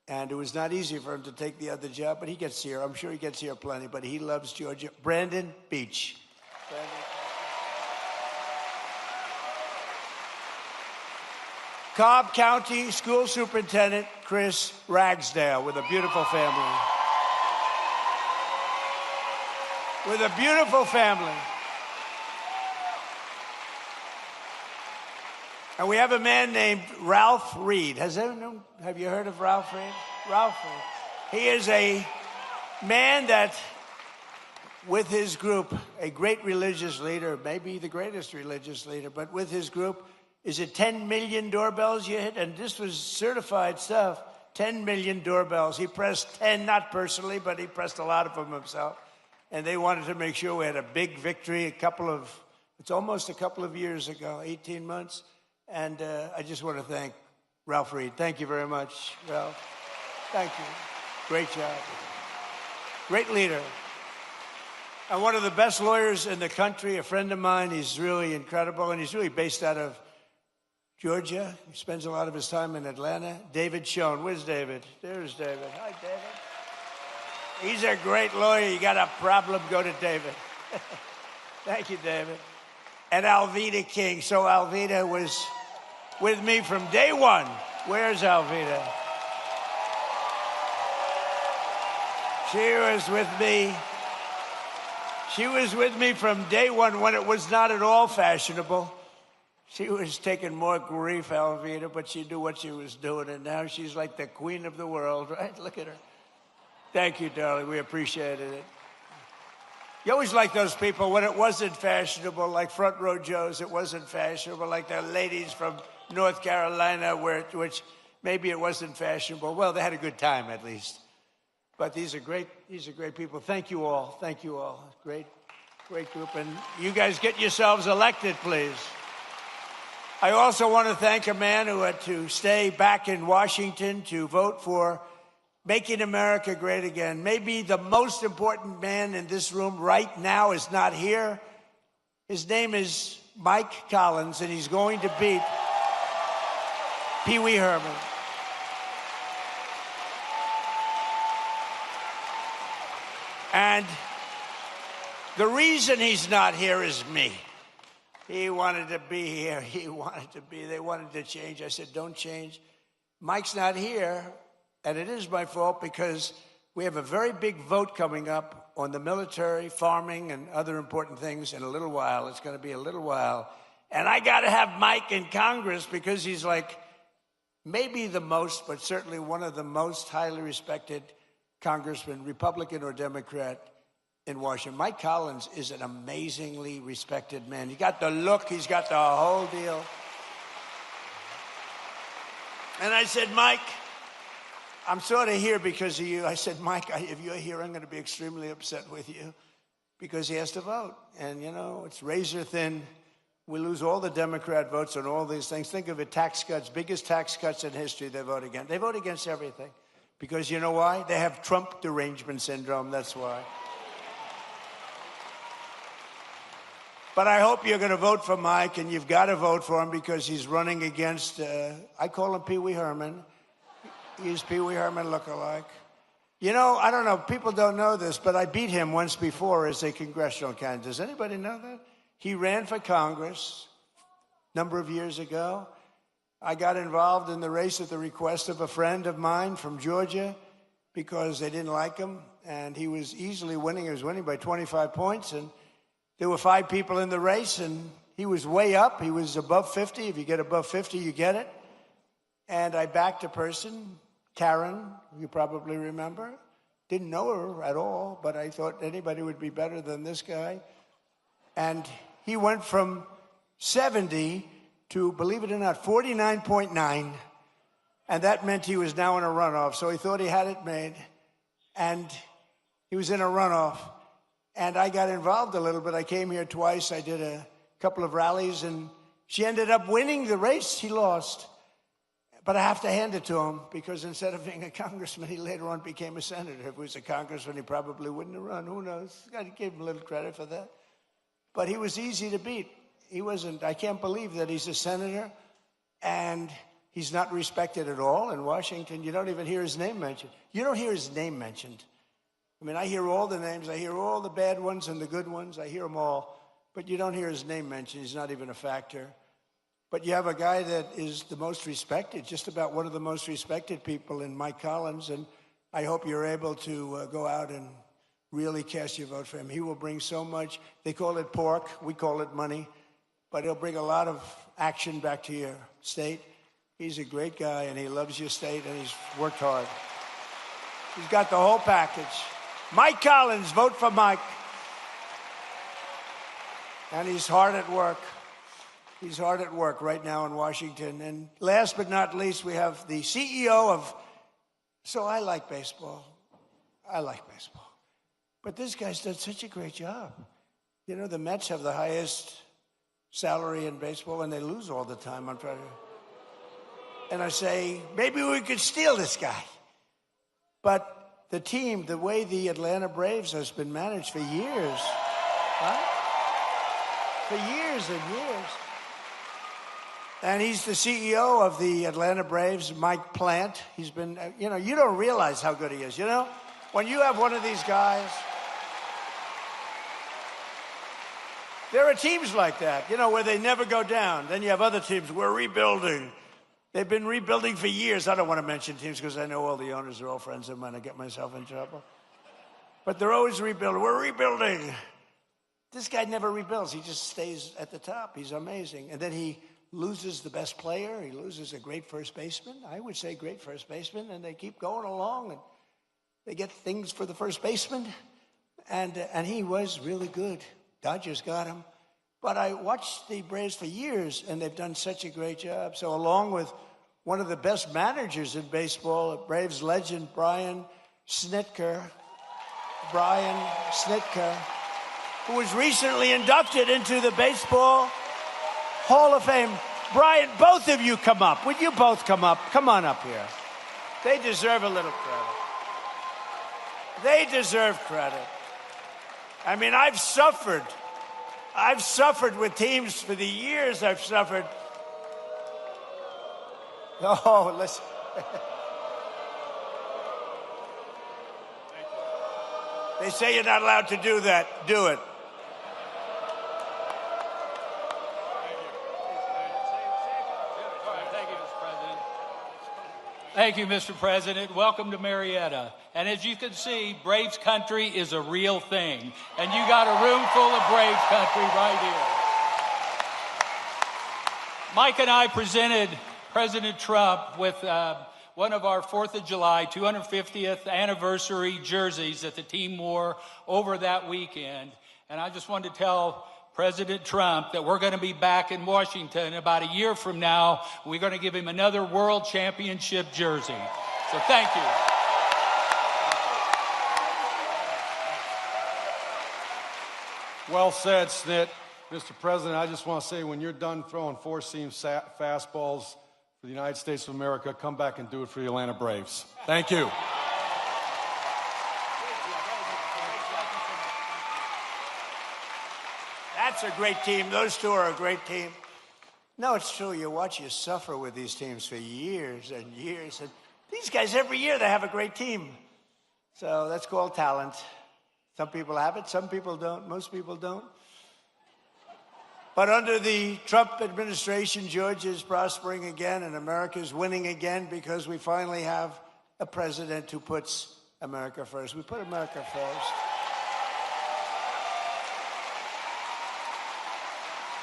And it was not easy for him to take the other job, but he gets here. I'm sure he gets here plenty, but he loves Georgia. Brandon Beach. Brandon. Cobb County School Superintendent Chris Ragsdale with a beautiful family. With a beautiful family. And we have a man named Ralph Reed. Have you heard of Ralph Reed? Ralph Reed. He is a man that, with his group, a great religious leader, maybe the greatest religious leader, but with his group, is it 10 million doorbells you hit? And this was certified stuff. 10 million doorbells. He pressed 10, not personally, but he pressed a lot of them himself. And they wanted to make sure we had a big victory it's almost a couple of years ago, 18 months. And I just want to thank Ralph Reed. Thank you very much, Ralph. Thank you. Great job. Great leader. And one of the best lawyers in the country, a friend of mine. He's really incredible, and he's really based out of Georgia. He spends a lot of his time in Atlanta. David Schoen. Where's David? There's David. Hi, David. He's a great lawyer. You got a problem, go to David. Thank you, David. And Alveda King. So Alveda was with me from day one. Where's Alveda? She was with me. She was with me from day one when it was not at all fashionable. She was taking more grief, Alveda, but she knew what she was doing, and now she's like the queen of the world, right? Look at her. Thank you, darling. We appreciated it. You always like those people when it wasn't fashionable, like Front Row Joe's. It wasn't fashionable, like the ladies from North Carolina, which maybe it wasn't fashionable. Well, they had a good time at least. But these are great people. Thank you all. Thank you all. Great group. And you guys get yourselves elected, please. I also want to thank a man who had to stay back in Washington to vote for Making America Great Again. Maybe the most important man in this room right now is not here. His name is Mike Collins, and he's going to beat Pee Wee Herman. And the reason he's not here is me. He wanted to be here. They wanted to change. I said, don't change. Mike's not here. And it is my fault because we have a very big vote coming up on the military, farming, and other important things in a little while. It's going to be a little while. And I got to have Mike in Congress because he's like maybe the most, but certainly one of the most highly respected congressmen, Republican or Democrat, in Washington. Mike Collins is an amazingly respected man. He got the look. He's got the whole deal. And I said, Mike, I'm sort of here because of you. I said, Mike, if you're here, I'm going to be extremely upset with you because he has to vote. And, you know, it's razor thin We lose all the Democrat votes on all these things. Think of it, tax cuts, biggest tax cuts in history they vote against. They vote against everything. Because you know why? They have Trump derangement syndrome, that's why. But I hope you're going to vote for Mike, and you've got to vote for him because he's running against, I call him Pee Wee Herman. He's Pee Wee Herman lookalike. You know, I don't know, people don't know this, but I beat him once before as a congressional candidate. Does anybody know that? He ran for Congress a number of years ago. I got involved in the race at the request of a friend of mine from Georgia because they didn't like him, and he was easily winning. He was winning by 25 points, and there were 5 people in the race, and he was way up. He was above 50. If you get above 50, you get it. And I backed a person, Karen, you probably remember. Didn't know her at all, but I thought anybody would be better than this guy. And he went from 70 to, believe it or not, 49.9. And that meant he was now in a runoff. So he thought he had it made. And he was in a runoff. And I got involved a little bit. I came here twice. I did a couple of rallies, and she ended up winning the race. He lost. But I have to hand it to him, because instead of being a congressman, he later on became a senator. If he was a congressman, he probably wouldn't have run. Who knows? I give him a little credit for that. But he was easy to beat. He wasn't. I can't believe that he's a senator, and he's not respected at all in Washington. You don't even hear his name mentioned. You don't hear his name mentioned. I mean, I hear all the names. I hear all the bad ones and the good ones. I hear them all. But you don't hear his name mentioned. He's not even a factor. But you have a guy that is the most respected, just about one of the most respected people in Mike Collins. And I hope you're able to go out and really cast your vote for him. He will bring so much. They call it pork. We call it money. But he'll bring a lot of action back to your state. He's a great guy, and he loves your state, and he's worked hard. He's got the whole package. Mike Collins, vote for Mike. And he's hard at work. He's hard at work right now in Washington. And last but not least, we have the CEO of... So I like baseball. I like baseball. But this guy's done such a great job. You know, the Mets have the highest salary in baseball, and they lose all the time. I'm trying to... And I say, maybe we could steal this guy. But the team, the way the Atlanta Braves has been managed for years, right? For years and years. And he's the CEO of the Atlanta Braves, Mike Plant. He's been, you know, you don't realize how good he is. You know, when you have one of these guys, there are teams like that, you know, where they never go down. Then you have other teams, we're rebuilding. They've been rebuilding for years. I don't want to mention teams because I know all the owners are all friends of mine. I get myself in trouble. But they're always rebuilding. We're rebuilding. This guy never rebuilds. He just stays at the top. He's amazing. And then he loses the best player. He loses a great first baseman. I would say great first baseman. And they keep going along, and they get things for the first baseman. And he was really good. Dodgers got him. But I watched the Braves for years, and they've done such a great job. So along with one of the best managers in baseball, Braves legend Brian Snitker, who was recently inducted into the Baseball Hall of Fame. Brian, both of you come up. Would you both come up? Come on up here. They deserve a little credit. They deserve credit. I mean, I've suffered with teams for the years I've suffered. Oh, listen. They say you're not allowed to do that. Do it. Thank you, Mr. President. Welcome to Marietta. And as you can see, Braves country is a real thing. And you got a room full of Braves country right here. Mike and I presented President Trump with one of our 4th of July 250th anniversary jerseys that the team wore over that weekend. And I just wanted to tell President Trump that we're going to be back in Washington about a year from now. We're going to give him another World Championship jersey. So thank you. Well said, Snit. Mr. President, I just want to say when you're done throwing four-seam fastballs for the United States of America, come back and do it for the Atlanta Braves. Thank you. That's a great team. Those two are a great team. No, it's true. You watch you suffer with these teams for years and years. And these guys, every year, they have a great team. So that's called talent. Some people have it, some people don't. Most people don't. But under the Trump administration, Georgia is prospering again and America is winning again because we finally have a president who puts America first. We put America first.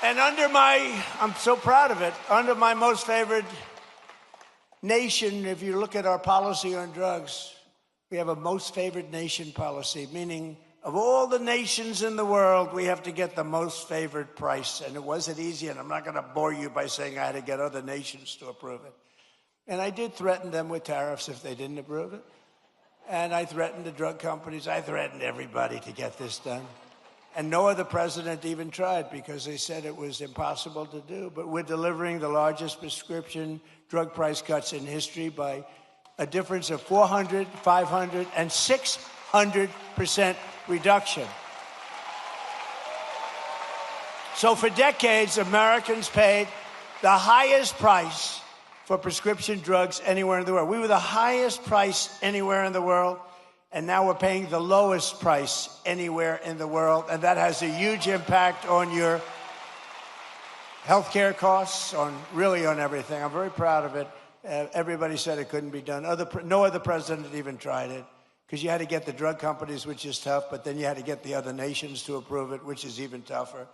And I'm so proud of it, under my most favored nation, if you look at our policy on drugs, we have a most favored nation policy, meaning of all the nations in the world, we have to get the most favored price. And it wasn't easy, and I'm not going to bore you by saying I had to get other nations to approve it. And I did threaten them with tariffs if they didn't approve it. And I threatened the drug companies. I threatened everybody to get this done. And no other president even tried because they said it was impossible to do. But we're delivering the largest prescription drug price cuts in history by a difference of 400, 500, and 600% reduction. So for decades, Americans paid the highest price for prescription drugs anywhere in the world. We were the highest price anywhere in the world. And now we're paying the lowest price anywhere in the world. And that has a huge impact on your healthcare costs, really on everything. I'm very proud of it. Everybody said it couldn't be done. No other president even tried it because you had to get the drug companies, which is tough, but then you had to get the other nations to approve it, which is even tougher.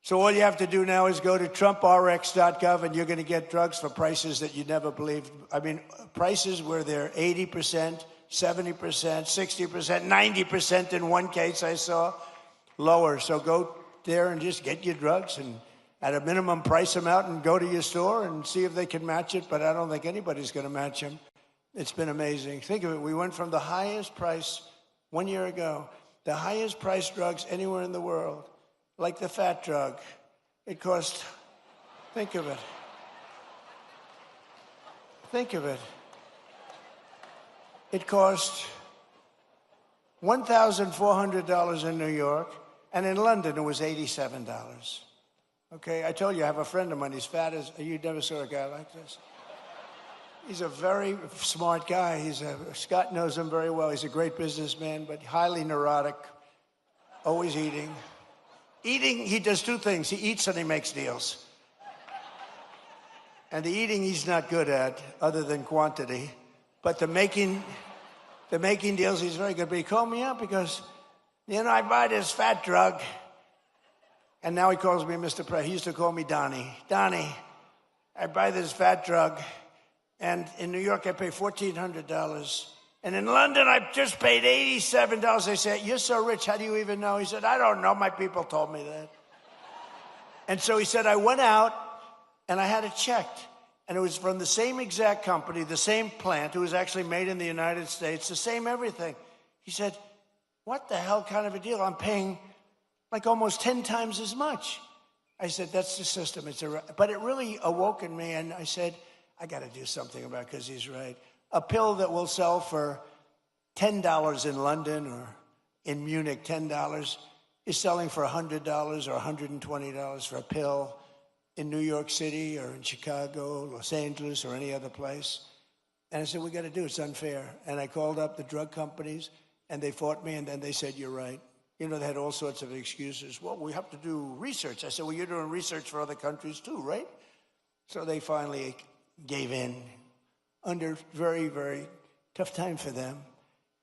So all you have to do now is go to TrumpRx.gov and you're going to get drugs for prices that you never believed. I mean, prices where they're 80%, 70%, 60%, 90% in one case I saw, lower. So go there and just get your drugs and at a minimum price them out and go to your store and see if they can match it. But I don't think anybody's going to match them. It's been amazing. Think of it. We went from the highest price 1 year ago, the highest price drugs anywhere in the world, like the fat drug. It cost, think of it. Think of it. It cost $1,400 in New York, and in London it was $87. Okay, I told you I have a friend of mine. He's fat as you never saw a guy like this. He's a very smart guy. Scott knows him very well. He's a great businessman, but highly neurotic, always eating. He does two things. He eats and he makes deals. And the eating he's not good at, other than quantity. But the making deals, he's very good. But he called me up because, I buy this fat drug. And now he calls me Mr. President. He used to call me Donnie. Donnie, I buy this fat drug. And in New York, I pay $1,400. And in London, I just paid $87. They said, you're so rich. How do you even know? He said, I don't know. My people told me that. And so he said, I went out and I had it checked. And it was from the same exact company, the same plant. It was actually made in the United States, the same everything. He said, what the hell kind of a deal? I'm paying like almost 10 times as much. I said, that's the system. But it really awoke in me, and I said, I got to do something about it because he's right. A pill that will sell for $10 in London or in Munich, $10, is selling for $100 or $120 for a pill in New York City or in Chicago, Los Angeles, or any other place. And I said, we got to do it. It's unfair. And I called up the drug companies, and they fought me, and then they said, you're right. They had all sorts of excuses. Well, we have to do research. I said, well, you're doing research for other countries too, right? So they finally gave in under very, very tough time for them.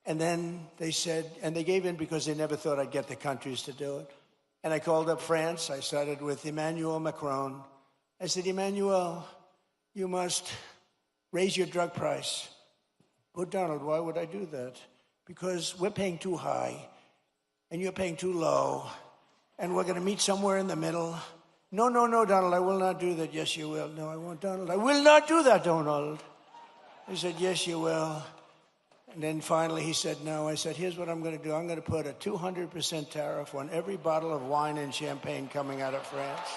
And then they said, and they gave in because they never thought I'd get the countries to do it. And I called up France. I started with Emmanuel Macron. I said, Emmanuel, you must raise your drug price. Well, Donald, why would I do that? Because we're paying too high, and you're paying too low, and we're going to meet somewhere in the middle. No, Donald, I will not do that. Yes, you will. No, I won't, Donald. I will not do that, Donald. I said, yes, you will. And then finally he said no. I said, here's what I'm going to do. I'm going to put a 200% tariff on every bottle of wine and champagne coming out of France.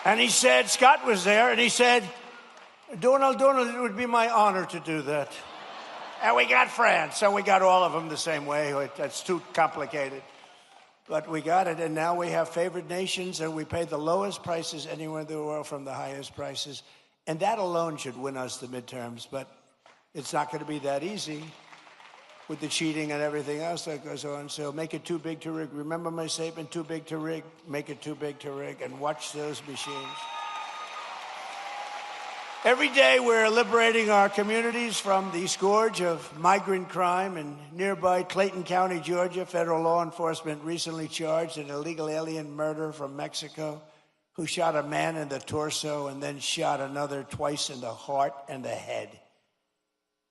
And he said, Scott was there, and he said, Donald, it would be my honor to do that. And we got France, so we got all of them the same way. That's too complicated. But we got it, and now we have favored nations, and we pay the lowest prices anywhere in the world from the highest prices. And that alone should win us the midterms, but it's not going to be that easy with the cheating and everything else that goes on. So make it too big to rig. Remember my statement, too big to rig, make it too big to rig, and watch those machines. Every day we're liberating our communities from the scourge of migrant crime. In nearby Clayton County, Georgia, federal law enforcement recently charged an illegal alien murderer from Mexico who shot a man in the torso and then shot another twice in the heart and the head.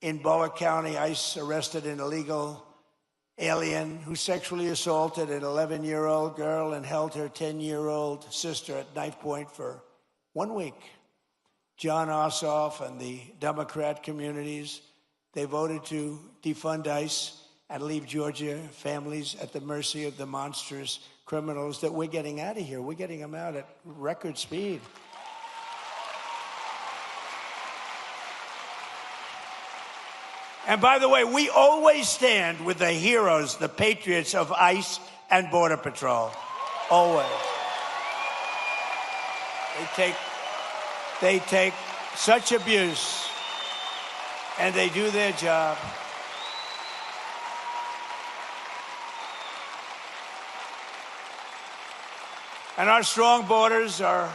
In Boa County, ICE arrested an illegal alien who sexually assaulted an 11-year-old girl and held her 10-year-old sister at knife point for 1 week. John Ossoff and the Democrat communities, they voted to defund ICE and leave Georgia families at the mercy of the monstrous criminals that we're getting out of here. We're getting them out at record speed. And by the way, we always stand with the heroes, the patriots of ICE and Border Patrol. Always. They take such abuse, and they do their job. And our strong borders are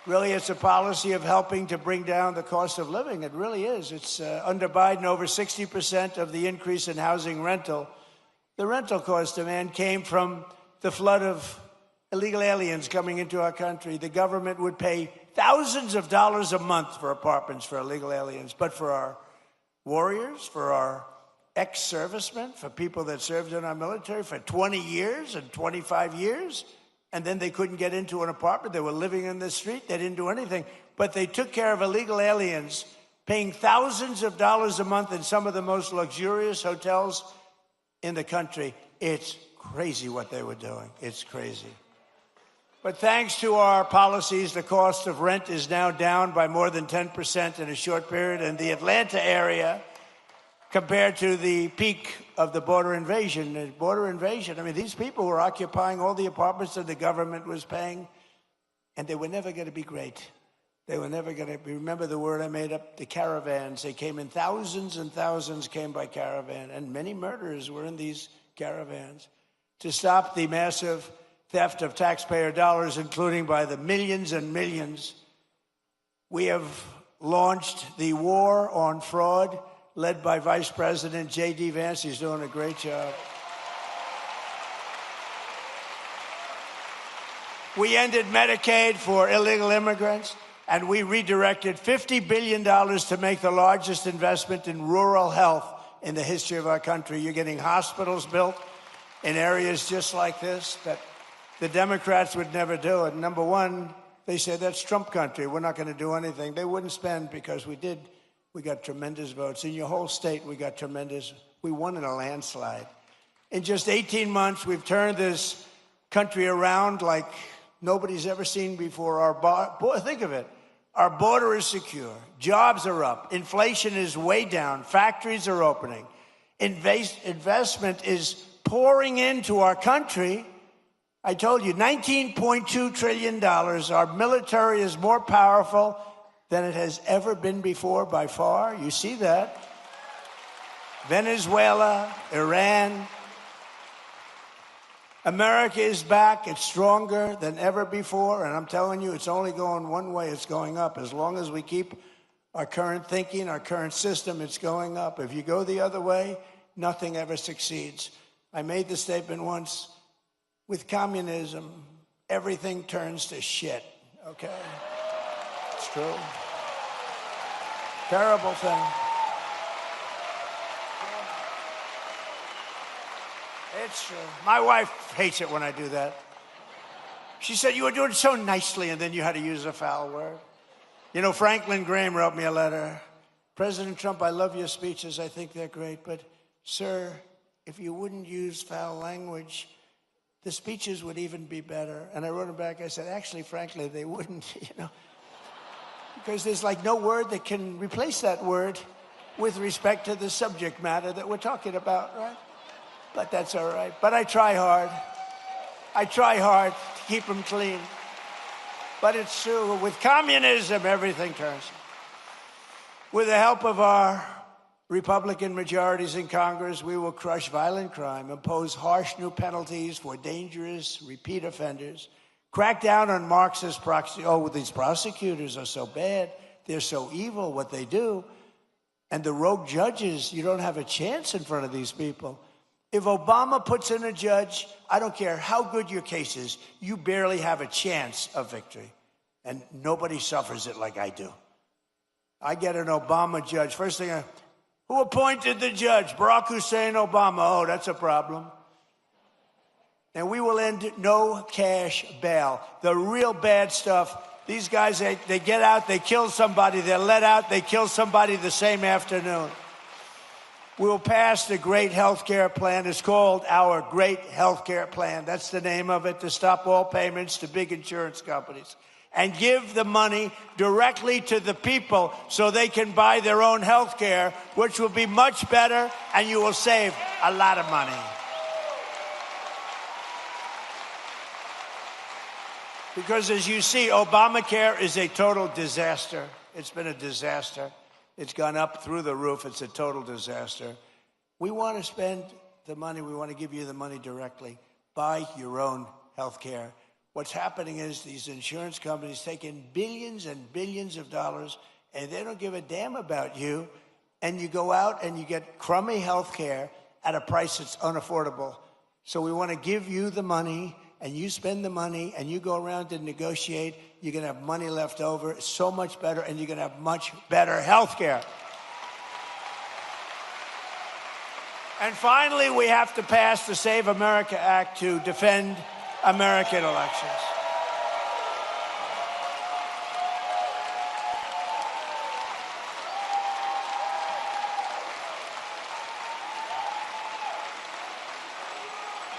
really, it's a policy of helping to bring down the cost of living. It really is. It's under Biden, over 60% of the increase in housing rental. The rental cost demand came from the flood of illegal aliens coming into our country. The government would pay thousands of dollars a month for apartments for illegal aliens. But for our warriors, for our ex-servicemen, for people that served in our military for 20 years and 25 years, and then they couldn't get into an apartment. They were living in the street. They didn't do anything. But they took care of illegal aliens, paying thousands of dollars a month in some of the most luxurious hotels in the country. It's crazy what they were doing. It's crazy. But thanks to our policies, the cost of rent is now down by more than 10% in a short period in the Atlanta area compared to the peak of the border invasion. The border invasion, I mean, these people were occupying all the apartments that the government was paying, and they were never going to be great. They were never going to be, remember the word I made up, the caravans. They came in thousands and thousands came by caravan, and many murderers were in these caravans. To stop the massive theft of taxpayer dollars, including by the millions and millions, we have launched the war on fraud, led by Vice President J.D. Vance. He's doing a great job. We ended Medicaid for illegal immigrants, and we redirected $50 billion to make the largest investment in rural health in the history of our country. You're getting hospitals built in areas just like this that the Democrats would never do it. Number one, they say that's Trump country. We're not going to do anything. They wouldn't spend because we did. We got tremendous votes. In your whole state, we got tremendous. We won in a landslide. In just 18 months, we've turned this country around like nobody's ever seen before. Think of it. Our border is secure. Jobs are up. Inflation is way down. Factories are opening. Investment is pouring into our country. I told you, $19.2 trillion. Our military is more powerful than it has ever been before by far. You see that. Venezuela, Iran. America is back. It's stronger than ever before. And I'm telling you, it's only going one way. It's going up. As long as we keep our current thinking, our current system, it's going up. If you go the other way, nothing ever succeeds. I made the statement once, with communism, everything turns to shit, okay? It's true. Terrible thing. It's true. My wife hates it when I do that. She said, you were doing so nicely, and then you had to use a foul word. You know, Franklin Graham wrote me a letter. President Trump, I love your speeches. I think they're great. But, sir, if you wouldn't use foul language, the speeches would even be better. And I wrote him back. I said, actually, frankly, they wouldn't, because there's like no word that can replace that word with respect to the subject matter that we're talking about, right? But that's all right. But I try hard. I try hard to keep them clean. But it's true. With communism, everything turns. With the help of our Republican majorities in Congress, we will crush violent crime, impose harsh new penalties for dangerous repeat offenders, crack down on Marxist these prosecutors are so bad, they're so evil, what they do. And the rogue judges, you don't have a chance in front of these people. If Obama puts in a judge, I don't care how good your case is, you barely have a chance of victory. And nobody suffers it like I do. I get an Obama judge. First thing, who appointed the judge? Barack Hussein Obama. Oh, that's a problem. And we will end no cash bail. The real bad stuff, these guys, they get out, they kill somebody, they're let out, they kill somebody the same afternoon. We'll pass the Great Health Care Plan. It's called our Great Health Care Plan. That's the name of it, to stop all payments to big insurance companies and give the money directly to the people so they can buy their own health care, which will be much better, and you will save a lot of money. Because as you see, Obamacare is a total disaster. It's been a disaster. It's gone up through the roof. It's a total disaster. We want to spend the money. We want to give you the money directly. Buy your own health care. What's happening is these insurance companies take in billions and billions of dollars, and they don't give a damn about you. And you go out and you get crummy health care at a price that's unaffordable. So we want to give you the money, and you spend the money, and you go around and negotiate. You're going to have money left over. It's so much better, and you're going to have much better health care. And finally, we have to pass the Save America Act to defend American elections.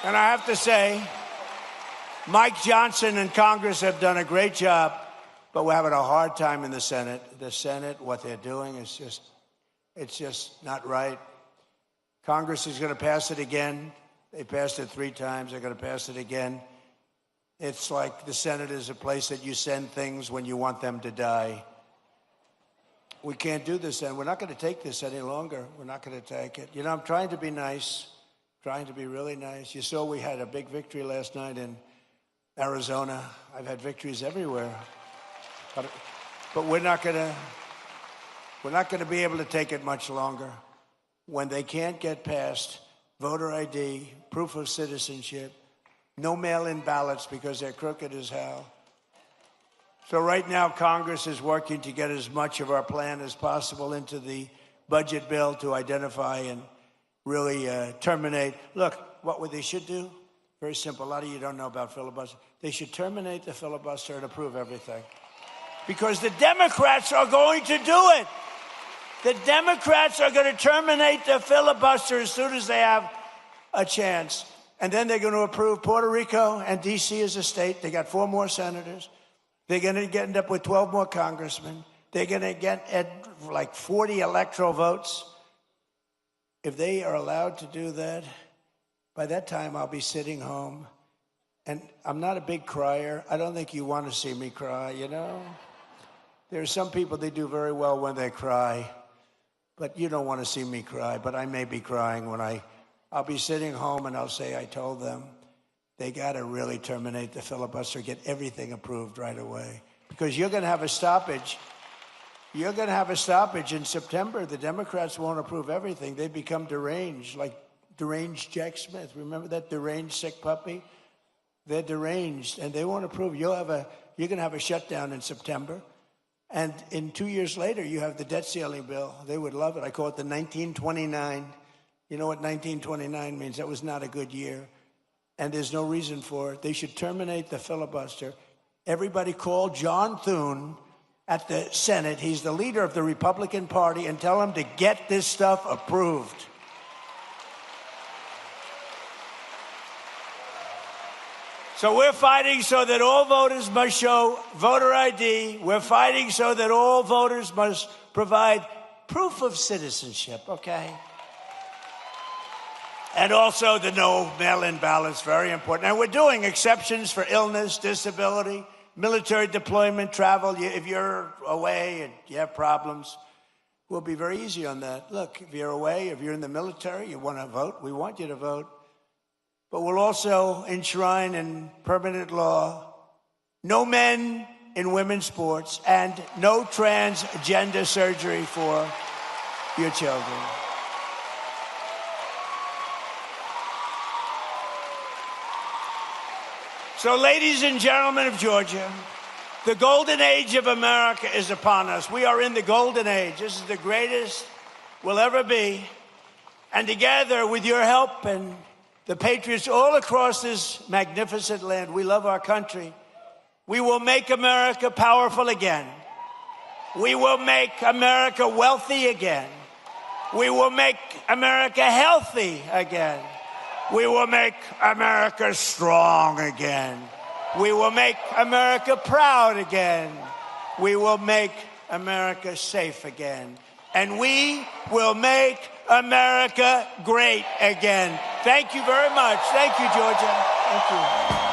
And I have to say, Mike Johnson and Congress have done a great job, but we're having a hard time in the Senate. The Senate, what they're doing is it's just not right. Congress is going to pass it again. They passed it 3 times. They're going to pass it again. It's like the Senate is a place that you send things when you want them to die. We can't do this, and we're not going to take this any longer. We're not going to take it. You know, I'm trying to be nice, trying to be really nice. You saw we had a big victory last night in Arizona. I've had victories everywhere. But we're not going to be able to take it much longer. When they can't get past voter ID, proof of citizenship, no mail-in ballots because they're crooked as hell. So right now, Congress is working to get as much of our plan as possible into the budget bill to identify and really terminate. Look, what they should do, very simple. A lot of you don't know about filibuster. They should terminate the filibuster and approve everything. Because the Democrats are going to do it. The Democrats are going to terminate the filibuster as soon as they have a chance. And then they're going to approve Puerto Rico and D.C. as a state. They got 4 more senators. They're going to end up with 12 more congressmen. They're going to get like 40 electoral votes. If they are allowed to do that, by that time I'll be sitting home. And I'm not a big crier. I don't think you want to see me cry, you know? There are some people, they do very well when they cry. But you don't want to see me cry. But I may be crying when I'll be sitting home and I'll say, I told them they got to really terminate the filibuster, get everything approved right away. Because you're going to have a stoppage. You're going to have a stoppage in September. The Democrats won't approve everything. They become deranged, like deranged Jack Smith. Remember that deranged sick puppy? They're deranged, and they won't approve. You're going to have a shutdown in September. And in 2 years later, you have the debt ceiling bill. They would love it. I call it the 1929. You know what 1929 means? That was not a good year. And there's no reason for it. They should terminate the filibuster. Everybody call John Thune at the Senate. He's the leader of the Republican Party, and tell him to get this stuff approved. So we're fighting so that all voters must show voter ID. We're fighting so that all voters must provide proof of citizenship, okay? And also the no mail-in ballots, very important. And we're doing exceptions for illness, disability, military deployment, travel. If you're away and you have problems, we'll be very easy on that. Look, if you're away, if you're in the military, you want to vote, we want you to vote. But we'll also enshrine in permanent law no men in women's sports and no transgender surgery for your children. So, ladies and gentlemen of Georgia, the golden age of America is upon us. We are in the golden age. This is the greatest we'll ever be. And together, with your help and the patriots all across this magnificent land, we love our country. We will make America powerful again. We will make America wealthy again. We will make America healthy again. We will make America strong again. We will make America proud again. We will make America safe again. And we will make America great again. Thank you very much. Thank you, Georgia. Thank you.